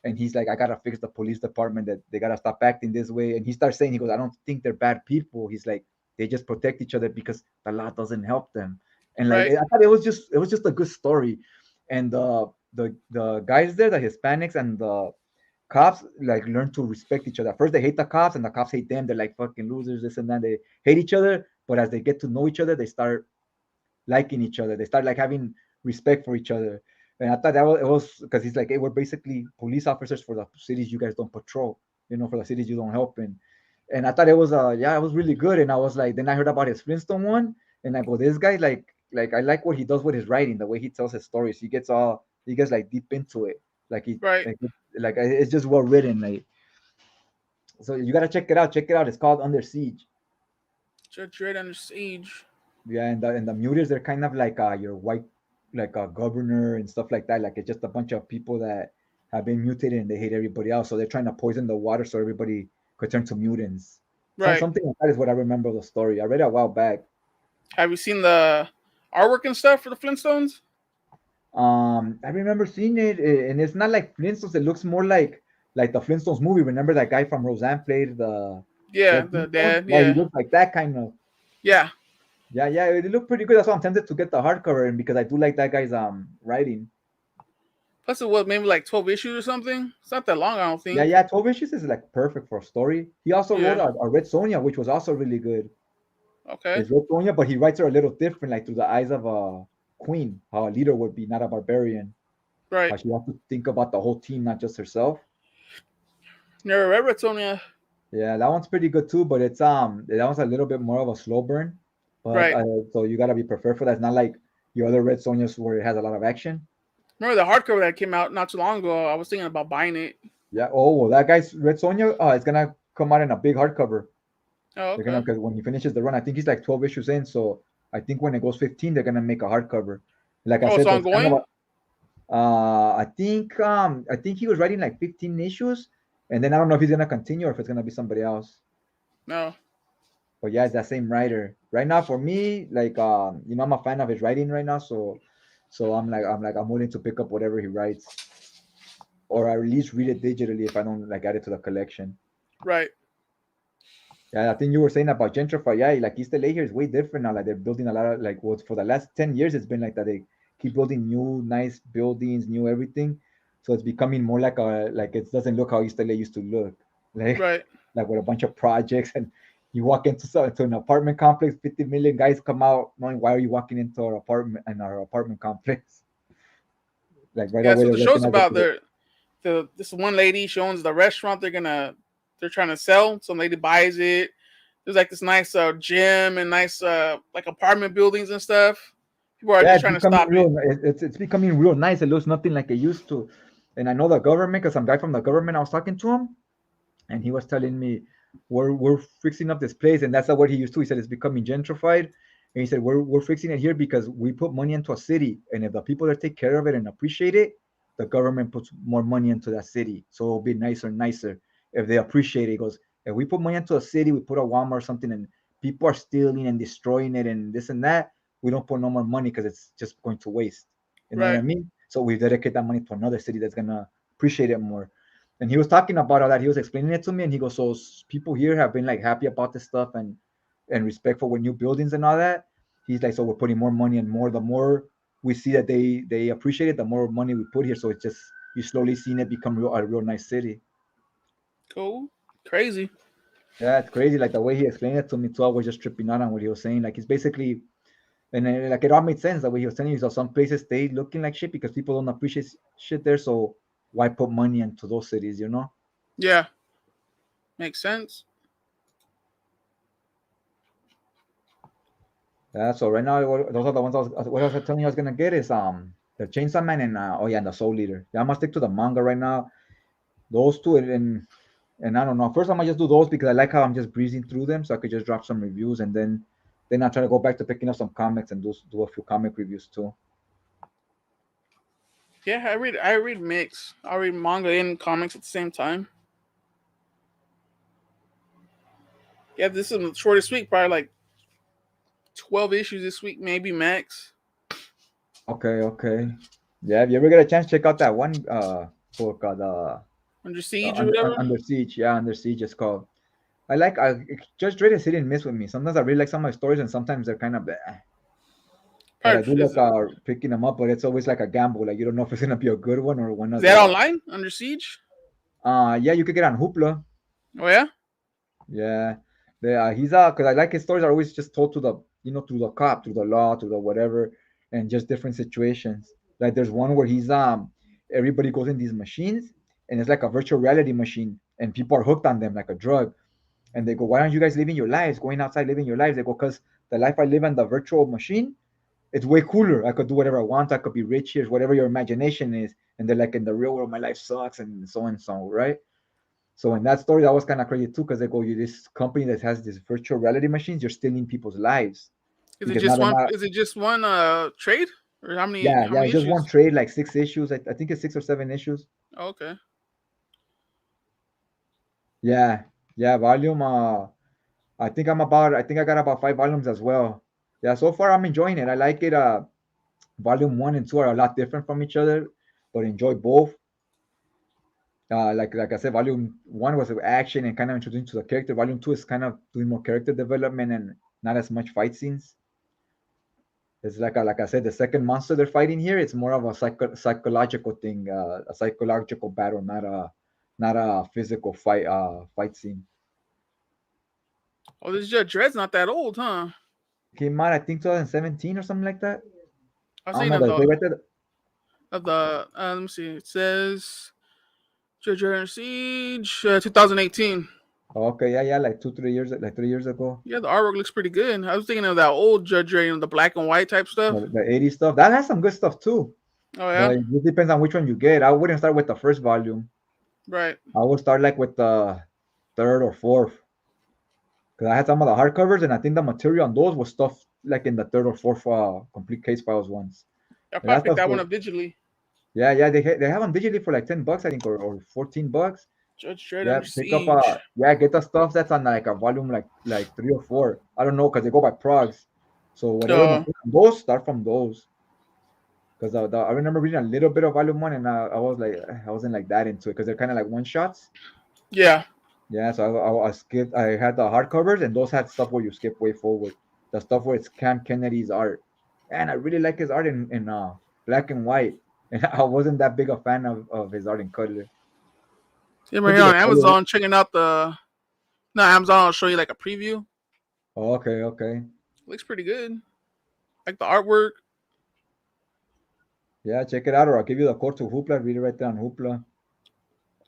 and he's like, I gotta fix the police department, that they gotta stop acting this way. And he starts saying, he goes, I don't think they're bad people. He's like, they just protect each other because the law doesn't help them. And like, Right. I thought it was just a good story, and the guys there, the Hispanics and the cops, like learn to respect each other. At first they hate the cops and the cops hate them. They're like fucking losers, this and that. They hate each other, but as they get to know each other, they start liking each other. They start like having respect for each other. And I thought it was because he's like, hey, we're basically police officers for the cities you guys don't patrol, for the cities you don't help in. And I thought it was yeah, it was really good. And I was like, then I heard about his Flintstone one, and I go, this guy like I like what he does with his writing, the way he tells his stories. He gets like deep into it. Like he Right. like it's just well written. Like, so you gotta check it out. Check it out. It's called Under Siege. Judge Dredd under siege. Yeah, and the mutants, they're kind of like your white, like a governor and stuff like that. Like it's just a bunch of people that have been mutated and they hate everybody else. So they're trying to poison the water so everybody could turn to mutants. So Right. something like that is what I remember of the story. I read it a while back. Have you seen the artwork and stuff for the Flintstones? I remember seeing it, and it's not like Flintstones. It looks more like the Flintstones movie. Remember that guy from Roseanne played the Yeah, Red the Flintstone? dad. Yeah, he Yeah. looks like that kind of. Yeah. Yeah, yeah, it looked pretty good. That's why I'm tempted to get the hardcover, and because I do like that guy's writing. Plus, it was maybe like 12 issues or something. It's not that long, I don't Yeah, think. yeah, 12 issues is like perfect for a story. He also wrote Yeah. a Red Sonja, which was also really good. Okay. It's Red Sonja, but he writes her a little different, like through the eyes of a queen, how a leader would be, not a barbarian. How Right. she has to think about the whole team, not just herself. Never read Red Sonja. Yeah, that one's pretty good too, but that one's a little bit more of a slow burn. But Right. so you gotta be prepared for that. It's not like your other Red Sonjas where it has a lot of action. Remember the hardcover that came out not too long ago? I was thinking about buying it. Yeah. Oh well, that guy's Red Sonja. It's gonna come out in a big hardcover. Oh, They're gonna okay. because when he finishes the run, I think he's like 12 issues in. So I think when it goes 15, they're gonna make a hardcover. Like I Oh, it's said, that's kind of ongoing? I think he was writing like 15 issues, and then I don't know if he's gonna continue or if it's gonna be somebody else. No. But yeah, it's that same writer. Right now, for me, like I'm a fan of his writing right now. So I'm willing to pick up whatever he writes, or at least read it digitally if I don't like add it to the collection. Right. Yeah, I think you were saying about gentrify. Yeah, like East LA here is way different now. Like they're building a lot of like what for the last 10 years it's been like that. They keep building new nice buildings, new everything. So it's becoming more like it doesn't look how East LA used to look. Like Right. like with a bunch of projects and you walk into an apartment complex, 50 million guys come out knowing why are you walking into our apartment complex? Like right Yeah, away so they the show's recognize about it. the this one lady, she owns the restaurant they're trying to sell. Some lady buys it. There's like this nice gym and nice like apartment buildings and stuff. People are Yeah, just it's trying to becoming stop it. real. It's becoming real nice. It looks nothing like it used to. And I know the government, because some guy from the government, I was talking to him, and he was telling me we're fixing up this place, and that's not what he used to. He said it's becoming gentrified, and he said we're fixing it here because we put money into a city, and if the people that take care of it and appreciate it, the government puts more money into that city, so it'll be nicer and nicer if they appreciate it. He goes, if we put money into a city, we put a Walmart or something, and people are stealing and destroying it and this and that, we don't put no more money because it's just going to waste. You know what I Right. mean? So we dedicate that money to another city that's gonna appreciate it more. And he was talking about all that. He was explaining it to me, and he goes, "So people here have been like happy about this stuff and respectful with new buildings and all that." He's like, "So we're putting more money and more. The more we see that they appreciate it, the more money we put here. So it's just you slowly seeing it become a real nice city." Cool. Crazy. Yeah, it's crazy. Like the way he explained it to me too, I was just tripping out on what he was saying. Like he's basically, and then, like it all made sense the way he was telling you. So some places stay looking like shit because people don't appreciate shit there. So why put money into those cities? Yeah. Makes sense. Yeah, so right now, those are the ones what I was telling you I was gonna get is the Chainsaw Man and oh yeah, and the Soul Eater. Yeah, I'm gonna stick to the manga right now. Those two and I don't know. First, I'm gonna just do those because I like how I'm just breezing through them, so I could just drop some reviews and then I try to go back to picking up some comics and do a few comic reviews too. Yeah, I read mix. I read manga and comics at the same time. Yeah, this is the shortest week, probably like 12 issues this week, maybe max. Okay, okay. Yeah, if you ever get a chance, check out that one book, Under Siege or whatever. Under Siege. Yeah, Under Siege is called. Just Dredd is hit and miss with me. Sometimes I really like some of my stories, and sometimes they're kind of bleh. But I Probably, do like picking them up. But it's always like a gamble. Like you don't know if it's gonna be a good one or one is of that the. online? Under Siege? Yeah, you could get on Hoopla. Oh yeah. Yeah, he's because I like his stories are always just told to the through the cop, through the law, through the whatever, and just different situations. Like there's one where he's everybody goes in these machines and it's like a virtual reality machine and people are hooked on them like a drug. And they go, why aren't you guys living your lives, going outside living your lives? They go, because the life I live in the virtual machine, it's way cooler. I could do whatever I want. I could be rich here, whatever your imagination is. And they're like, in the real world, my life sucks and so, right? So in that story, that was kind of crazy too, because they go, you this company that has these virtual reality machines, you're stealing people's lives Is it because now just they're one? not. Is it just one trade, or how many Yeah, how yeah, many it's just one issues? trade, like 6 issues. I think it's 6 or 7 issues. Oh, okay. Yeah, yeah, volume. I think I got about 5 volumes as well. Yeah, so far I'm enjoying it. I like it. Volume one and two are a lot different from each other, but enjoy both. Like I said, volume one was action and kind of introducing to the character. Volume two is kind of doing more character development and not as much fight scenes. It's like I said, the second monster they're fighting here. It's more of a psychological thing, a psychological battle, not a physical fight scene. Oh, this Judge Dredd's not that old, huh? Came out I think 2017 or something like that. I was I don't thinking know. of The the date right there. of the. Let me see. It says Judge Dredd Siege 2018. Okay, yeah, yeah, like 2, 3 years, like 3 years ago. Yeah, the artwork looks pretty good. I was thinking of that old Judge Dredd, the black and white type stuff. The 80s stuff that has some good stuff too, Oh yeah, but it just depends on which one you get. I wouldn't start with the first volume. right. I would start like with the third or fourth because I had some of the hardcovers, and I think the material on those was stuff like in the third or fourth complete case files ones. I And that probably picked stuff that one was up digitally. yeah, yeah. They have them digitally for like $10, I think, or $14. Judge Dredd Yeah, Under pick up Siege. yeah, get the stuff that's on like a volume like 3 or 4. I don't know because they go by progs. So whatever Uh, material on those, start from those. Because I remember reading a little bit of volume one, and I was like, I wasn't like that into it because they're kind of like one shots. yeah. Yeah, so I skipped. I had the hardcovers, and those had stuff where you skip way forward. The stuff where it's Cam Kennedy's art, and I really like his art in black and white. And I wasn't that big a fan of his art in color. Yeah, we're Could here be the on color. Amazon checking out the. No, Amazon will show you like a preview. Oh, okay, okay. Looks pretty good. Like the artwork. Yeah, check it out, or I'll give you the code to Hoopla. Read it right there on Hoopla,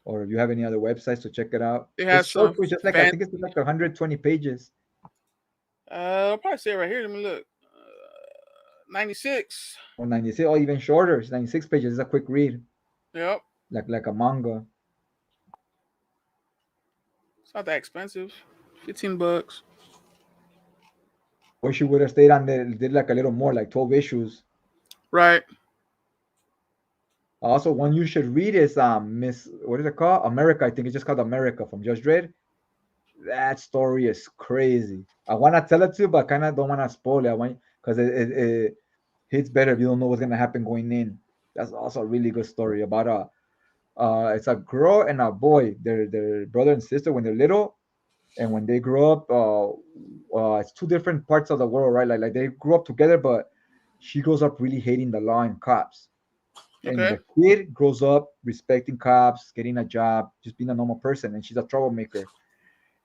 or if you have any other websites to check it out. It It's has short, some too. It's just like I fan. think it's like 120 pages. I'll probably say it right here. Let me look. 96. Or 96, or even shorter. It's 96 pages. It's a quick read, Yep. like a manga. It's not that expensive. $15. Wish you would have stayed on there, did like a little more, like 12 issues. Right. Also, one you should read is Miss, what is it called? America. I think it's just called America from Judge Dredd. That story is crazy. I want to tell it to you, but kind of don't want to spoil it. I want because it hits better if you don't know what's gonna happen going in. That's also a really good story about it's a girl and a boy. They're brother and sister when they're little, and when they grow up, it's two different parts of the world, right? Like they grew up together, but she grows up really hating the law and cops, and Okay. the kid grows up respecting cops, getting a job, just being a normal person, and she's a troublemaker.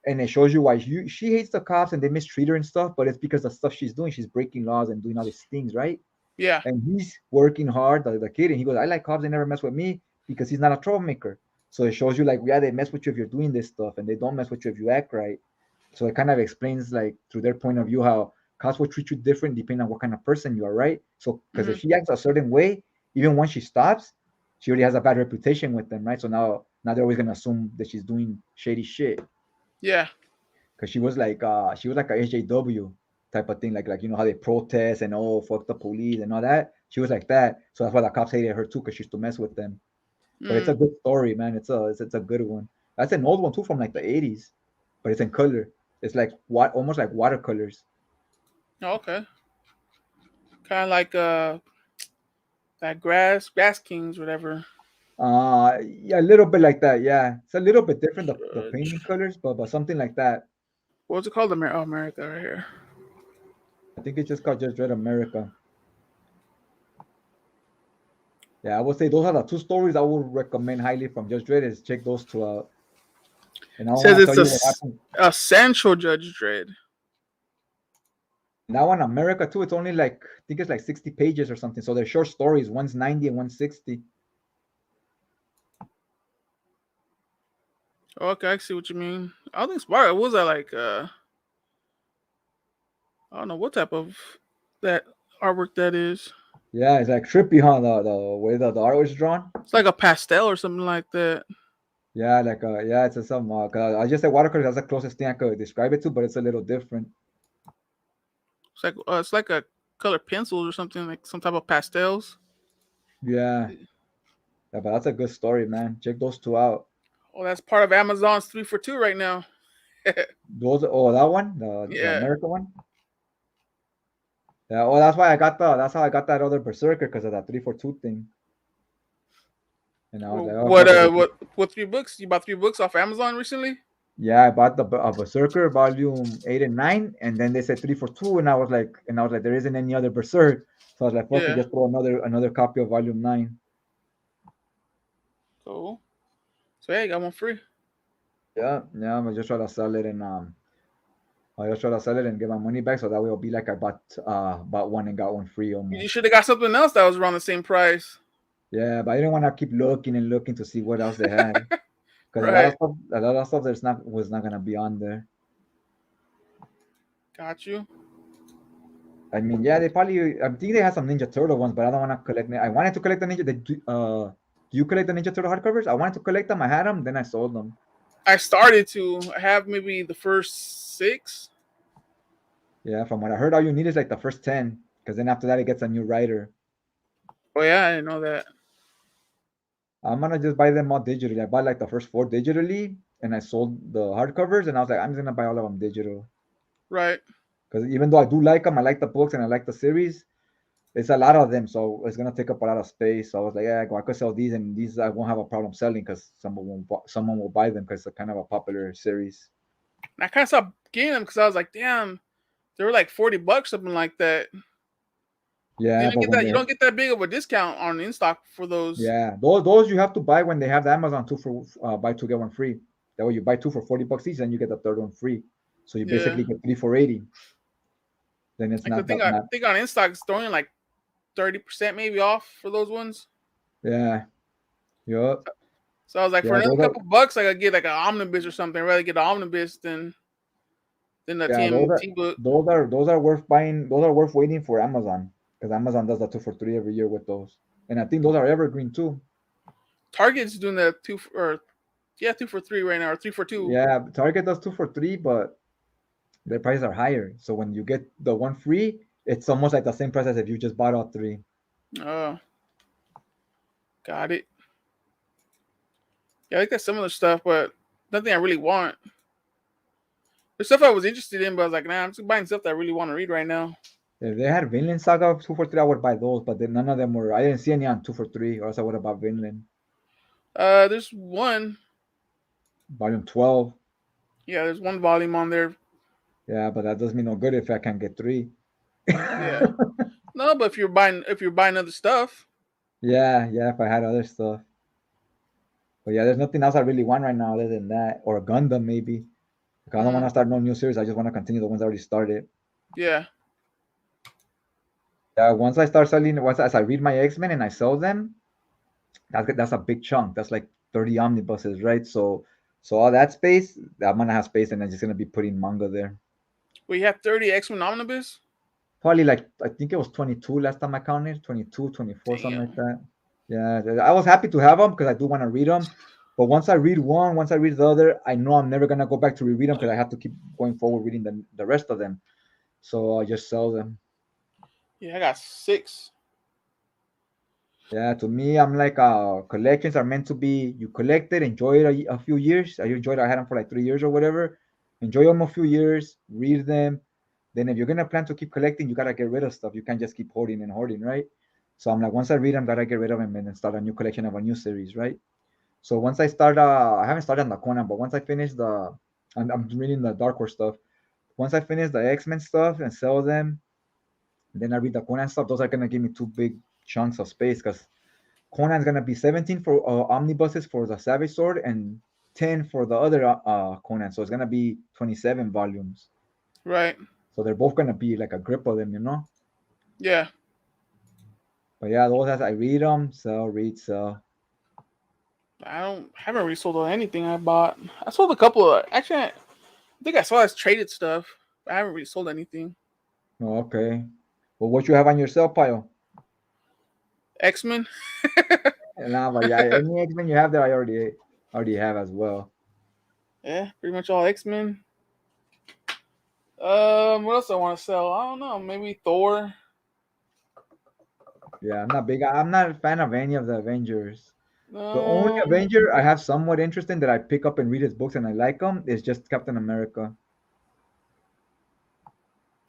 And it shows you why she hates the cops and they mistreat her and stuff, but it's because the stuff she's doing, she's breaking laws and doing all these things, right? Yeah. And he's working hard, the kid, and he goes, I like cops, they never mess with me because he's not a troublemaker. So it shows you like, yeah, they mess with you if you're doing this stuff, and they don't mess with you if you act right. So it kind of explains like through their point of view how cops will treat you different depending on what kind of person you are, right? So because if Mhm. she acts a certain way, even when she stops, she already has a bad reputation with them, right? So now they're always gonna assume that she's doing shady shit. Yeah. Because she was like a HJW type of thing, like you know how they protest and oh fuck the police and all that. She was like that, so that's why the cops hated her too, because she used to mess with them. But it's a Mm. good story, man. It's a good one. That's an old one too, from like the 80s, but it's in color. It's like what almost like watercolors. Oh, okay. Kind of like that Grass Kings, whatever. Yeah, a little bit like that. Yeah, it's a little bit different the painting Judge. colors, but something like that. What's it called? America, right here. I think it's just called Just Red America. Yeah, I would say those are the two stories I would recommend highly from Just Red. Is check those two out. And I It don't says want to it's tell you what happened. a Central Judge Dredd. Now in America too, it's only like I think it's like 60 pages or something. So they're short stories. One's 90 and one's 60. Okay, I see what you mean. I don't think Spark was that like I don't know what type of that artwork that is. Yeah, it's like trippy, huh? The way the art was drawn. It's like a pastel or something like that. Yeah, like yeah, it's a some. 'Cause I just said watercolor. That's the closest thing I could describe it to, but it's a little different. It's like a color pencils or something like some type of pastels. Yeah, yeah, but that's a good story, man. Check those two out. Oh, that's part of Amazon's 3 for 2 right now. Those, oh, that one, the Yeah. America one. Yeah, oh, that's why I got the. That's how I got that other Berserker because of that 3 for 2 thing. And I was like, oh What fuck it. what 3 books? You bought 3 books off Amazon recently? Yeah, I bought the Berserker volume 8 and 9, and then they said 3 for 2, and I was like, there isn't any other Berserk, so I was like, fuck it, Yeah. just throw another copy of volume 9. Cool. So yeah, you got one free. Yeah, yeah, I'm gonna just try to sell it, and I'll just try to sell it and get my money back, so that way it'll be like I bought one and got one free You almost. should have got something else that was around the same price. Yeah, but I didn't want to keep looking and looking to see what else they had, because Right. a lot of stuff that's not was not gonna be on there. Got you. I mean, yeah, they probably. I think they had some Ninja Turtle ones, but I don't want to collect. I wanted to collect the Ninja. Do you collect the Ninja Turtle hardcovers? I wanted to collect them. I had them, then I sold them. I started to have maybe the first 6. Yeah, from what I heard, all you need is like the first 10, because then after that it gets a new writer. Oh yeah, I didn't know that. I'm gonna just buy them all digitally. I bought like the first 4 digitally, and I sold the hardcovers, and I was like, I'm just gonna buy all of them digital. Right. Because even though I do like them, I like the books and I like the series. It's a lot of them, so it's gonna take up a lot of space. So I was like, yeah, I could sell these, and these I won't have a problem selling because someone will buy them because it's a kind of a popular series. And I kind of stopped getting them because I was like, damn, they were like $40, something like that. You Yeah, don't but get when that. You they don't get that big of a discount on in stock for those. yeah, those you have to buy when they have the Amazon two for buy two get one free. That way you buy two for $40 each, and you get the third one free. So you Yeah. basically get three for 80. Then it's Like the not thing, that I not think on in stock is throwing like 30% maybe off for those ones. yeah. Yup. So I was like, for Yeah, another those are couple bucks, I could get like an omnibus or something. I'd rather get an omnibus than the yeah, TMT book. those are worth buying. Those are worth waiting for Amazon because Amazon does the 2 for 3 every year with those. And I think those are evergreen too. Target's doing the 2 for 3 right now, or 3 for 2. Yeah, Target does 2 for 3, but their prices are higher. So when you get the one free, it's almost like the same price as if you just bought all three. Oh, got it. Yeah, I like that similar stuff, but nothing I really want. There's stuff I was interested in, but I was like, nah, I'm just buying stuff that I really want to read right now. If they had Vinland Saga 2 for 3, I would buy those, but then none of them were. I didn't see any on 2 for 3, or else I would have bought Vinland. There's one. Volume 12. Yeah, there's one volume on there. Yeah, but that does me no good if I can't get three. Yeah. No, but if you're buying other stuff, Yeah, yeah, if I had other stuff. But yeah, there's nothing else I really want right now other than that. Or a Gundam, maybe. Because I don't want mm, to start no new series. I just want to continue the ones I already started. yeah, Yeah, once I start selling, once as I read my X-Men and I sell them, that's a big chunk. That's like 30 omnibuses, right? So all that space, I'm gonna have space, and I'm just gonna be putting manga there. we have 30 X-Men omnibus. probably like I think it was 22 last time I counted, 22, 24, something like Damn. that. Yeah, I was happy to have them because I do want to read them. But once I read one, once I read the other, I know I'm never gonna go back to reread them because I have to keep going forward reading the rest of them. So I just sell them. Yeah, I got 6. Yeah, to me, I'm like collections are meant to be. You collect it, enjoy it a few years. I enjoyed. I had them for like 3 years or whatever. Enjoy them a few years, read them. Then if you're gonna plan to keep collecting, you gotta get rid of stuff. You can't just keep hoarding and hoarding, right? So I'm like, once I read them, gotta get rid of them and then start a new collection of a new series, right? So once I start, I haven't started on the Conan, but once I finish I'm reading the Dark Horse stuff. Once I finish the X-Men stuff and sell them, then I read the Conan stuff. Those are gonna give me two big chunks of space because Conan's gonna be 17 for omnibuses for the Savage Sword and 10 for the other Conan. So it's gonna be 27 volumes. Right. So they're both gonna be like a grip of them, you know. Yeah. But yeah, those as I read them, sell, read, sell. Haven't really sold on anything I bought. I sold a couple of actually. I think I saw as traded stuff. But I haven't really sold anything. Oh, okay. Well, what you have on your sell pile? X-Men. Nah, but yeah, any X-Men you have there, I already have as well. Yeah, pretty much all X-Men. What else I want to sell? I don't know. Maybe Thor. Yeah, I'm not big. I'm not a fan of any of the Avengers. The only Um, Avenger I have somewhat interest in that I pick up and read his books and I like them is just Captain America.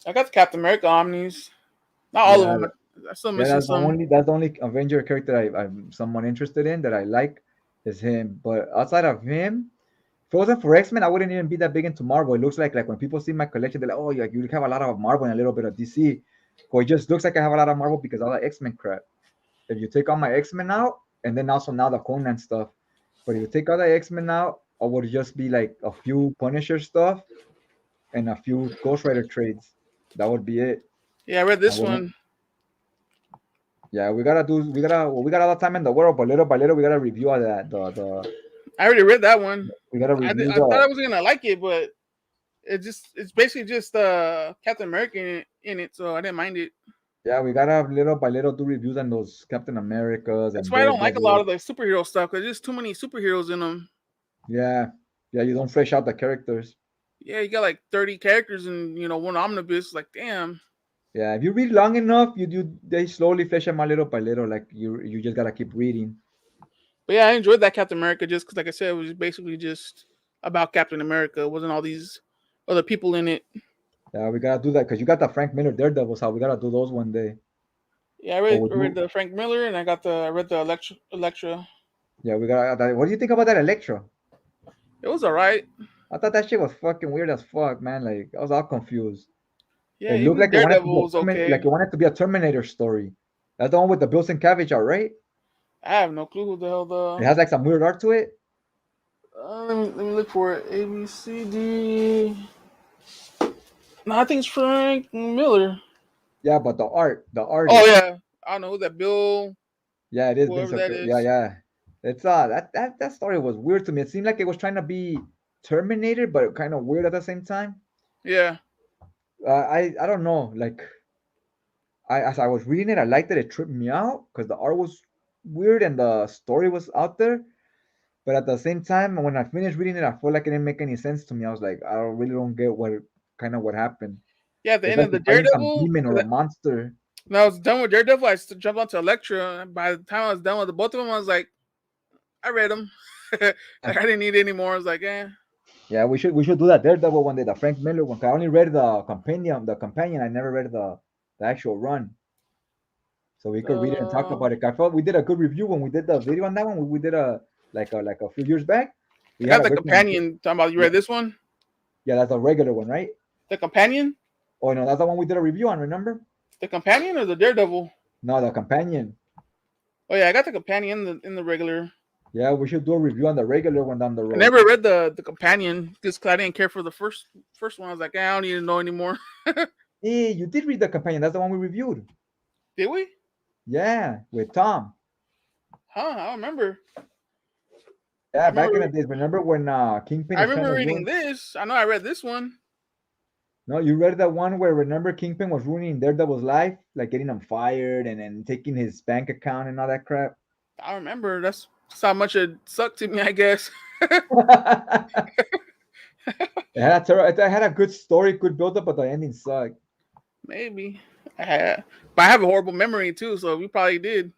I got the Captain America Omnis. Not all of Yeah, them. I'm still yeah, missing some. that's the only Avenger character I'm somewhat interested in that I like is him. But outside of him, if it wasn't for X-Men, I wouldn't even be that big into Marvel. It looks like when people see my collection, they're like, oh, like you have a lot of Marvel and a little bit of DC. But it just looks like I have a lot of Marvel because all the X-Men crap. If you take all my X-Men out, and then also now the Conan stuff. But if you take all the X-Men out, I would just be like a few Punisher stuff and a few Ghost Rider trades. That would be it. Yeah, I read I this wouldn't. one. Yeah, we got all the time in the world, but little by little we gotta review all that. The I already read that one. we gotta review I thought the I was gonna like it, but it's basically just Captain America in it, so I didn't mind it. yeah, we gotta little by little do reviews on those Captain Americas That's and why I don't like a lot Daredevil. of the superhero stuff because there's too many superheroes in them. Yeah, yeah, you don't flesh out the characters. Yeah, you got like 30 characters in one omnibus. Like, damn. Yeah, if you read long enough, they slowly flesh them out little by little. Like you just gotta keep reading. But yeah, I enjoyed that Captain America just because, like I said, it was basically just about Captain America. It wasn't all these other people in it. Yeah, we gotta do that because you got the Frank Miller Daredevil, so we gotta do those one day. Yeah, Or we I read do. the Frank Miller and I read the Electra. Yeah, we got. What do you think about that Electra? It was alright. I thought that shit was fucking weird as fuck, man. Like I was all confused. Yeah, It looked even like it wanted to be Daredevil was like okay. it wanted to be a Terminator story. That's the one with the Bill Sienkiewicz, art, right? I have no clue who the hell It the. has like some weird art to it. Let me look for it. A B C D. No, I think it's Frank Miller. Yeah, but the Oh artist, yeah, I don't know who that Bill, yeah, it is whoever Vincent. that Yeah, is. yeah. It's that story was weird to me. It seemed like it was trying to be Terminator, but kind of weird at the same time. Yeah, I don't know. Like I as I was reading it, I liked it. It tripped me out because the art was weird and the story was out there. But at the same time, when I finished reading it, I felt like it didn't make any sense to me. I was like, I really don't get what happened. yeah. At the It's end like of the you're fighting some Daredevil, demon or a monster. when I was done with Daredevil, jumped onto Electra. And by the time I was done with both of them, I was like, I read them. Like I didn't need any more. I was like, eh. Yeah, we should do that Daredevil one day, the Frank Miller one. 'Cause I only read the companion. The companion. I never read the actual run, so we could read it and talk Uh, about it. I felt we did a good review when we did the video on that one. We did a few years back. I We had got a the good conversation. companion. Talking about you Yeah, read this one, yeah, that's a regular one, right? the companion, Oh no, that's the one we did a review on. Remember? the companion or the Daredevil. No, the companion. Oh yeah, I got the companion in the regular. Yeah, we should do a review on the regular one down the I road. never read the companion just because I didn't care for the first one. I was like, I don't need to know anymore. Hey, you did read the companion. That's the one we reviewed. Did we? Yeah, with Tom. Huh? I don't remember. I Yeah, back in remember. the days. Remember when Kingpin I is trying remember to reading ruin? this. I know I read this one. No, you read that one where remember Kingpin was ruining Daredevil's life, like getting him fired and taking his bank account and all that crap. I remember. That's how much it sucked to me, I guess. It had a good story, good build up, but the ending sucked. Maybe I had, but I have a horrible memory too, so we probably did.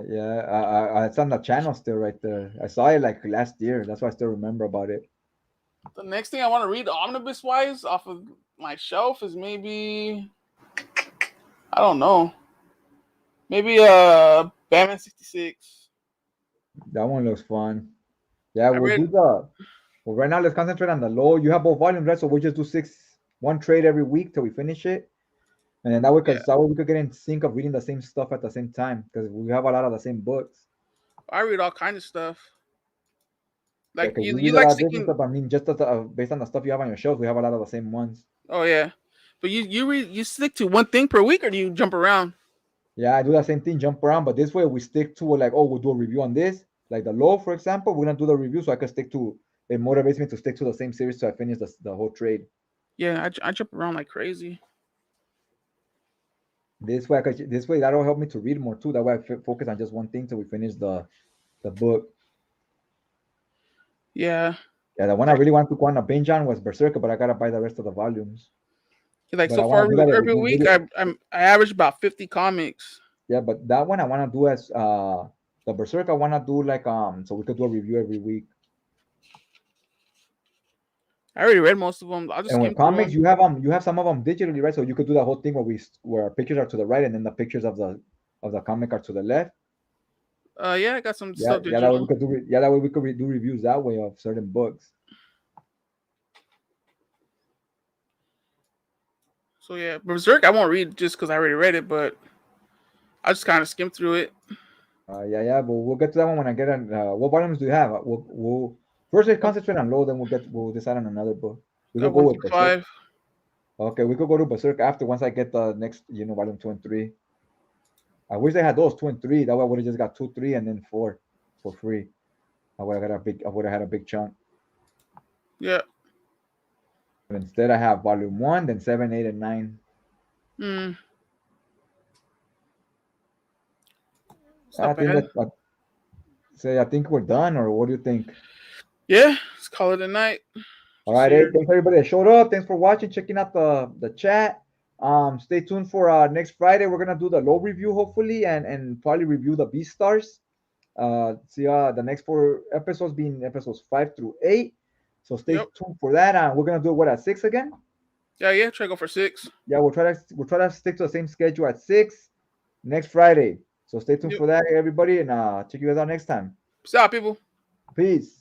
Yeah, it's on the channel still right there. I saw it like last year. That's why I still remember about it. The next thing I want to read omnibus wise off of my shelf is maybe, I don't know, maybe Batman 66. That one looks fun. Yeah, I we'll do read, the. Well, right now let's concentrate on the low. You have both volumes, right? So we'll just do one trade every week till we finish it, and then that way, yeah, because that way we could get in sync of reading the same stuff at the same time, because we have a lot of the same books. I read all kinds of stuff. Yeah, Like because you you read a like lot of different sticking. stuff. I mean, just based on the stuff you have on your shelf, we have a lot of the same ones. Oh yeah, but you stick to one thing per week, or do you jump around? Yeah, I do the same thing, jump around, but this way we stick to like, oh, we'll do a review on this, like the low, for example. We're gonna do the review, so I can stick to. It motivates me to stick to the same series so I finish the whole trade. Yeah, I jump around like crazy. This way that'll help me to read more too. That way I focus on just one thing till we finish the book. Yeah, Yeah, the one I really want to go on a binge on was Berserker, but I gotta buy the rest of the volumes. like But so I want far to do that every week I average about 50 comics. yeah, but that one I want to do as the Berserker. I want to do like so we could do a review every week. I already read most of them. I'll just And with skim through comics, them. you have some of them digitally, right? So you could do that whole thing where our pictures are to the right and then the pictures of the comic are to the left. Yeah, I got some Yeah, stuff yeah, that way we digital. could that way we could do reviews that way of certain books. So yeah, Berserk I won't read just because I already read it, but I just kind of skim through it. Yeah, but we'll get to that one when I get on. What volumes do you have? We'll first let's Up, concentrate on low, then we'll decide on another book. We could up go one with through Berserk. five. Okay, we could go to Berserk after once I get the next, volume 2 and 3. I wish they had those 2 and 3. That way I would have just got 2, 3, and then 4 for free. I would have had a big chunk. Yeah. But instead, I have volume 1, then 7, 8, and 9. Hmm. It's I not think bad. that I think we're done, or what do you think? Yeah. Let's call it a night. All Just right, hey, here. thanks everybody that showed up. Thanks for watching, checking out the chat. Stay tuned for next Friday. We're gonna do the low review hopefully, and probably review the B stars. See the next 4 episodes being episodes 5 through 8. So stay Yep. tuned for that. We're gonna do it at 6 again. Yeah. Yeah. Try to go for 6. Yeah, we'll try to stick to the same schedule at 6 next Friday. So stay tuned Yep. for that, everybody, and check you guys out next time. Peace out, people. Peace.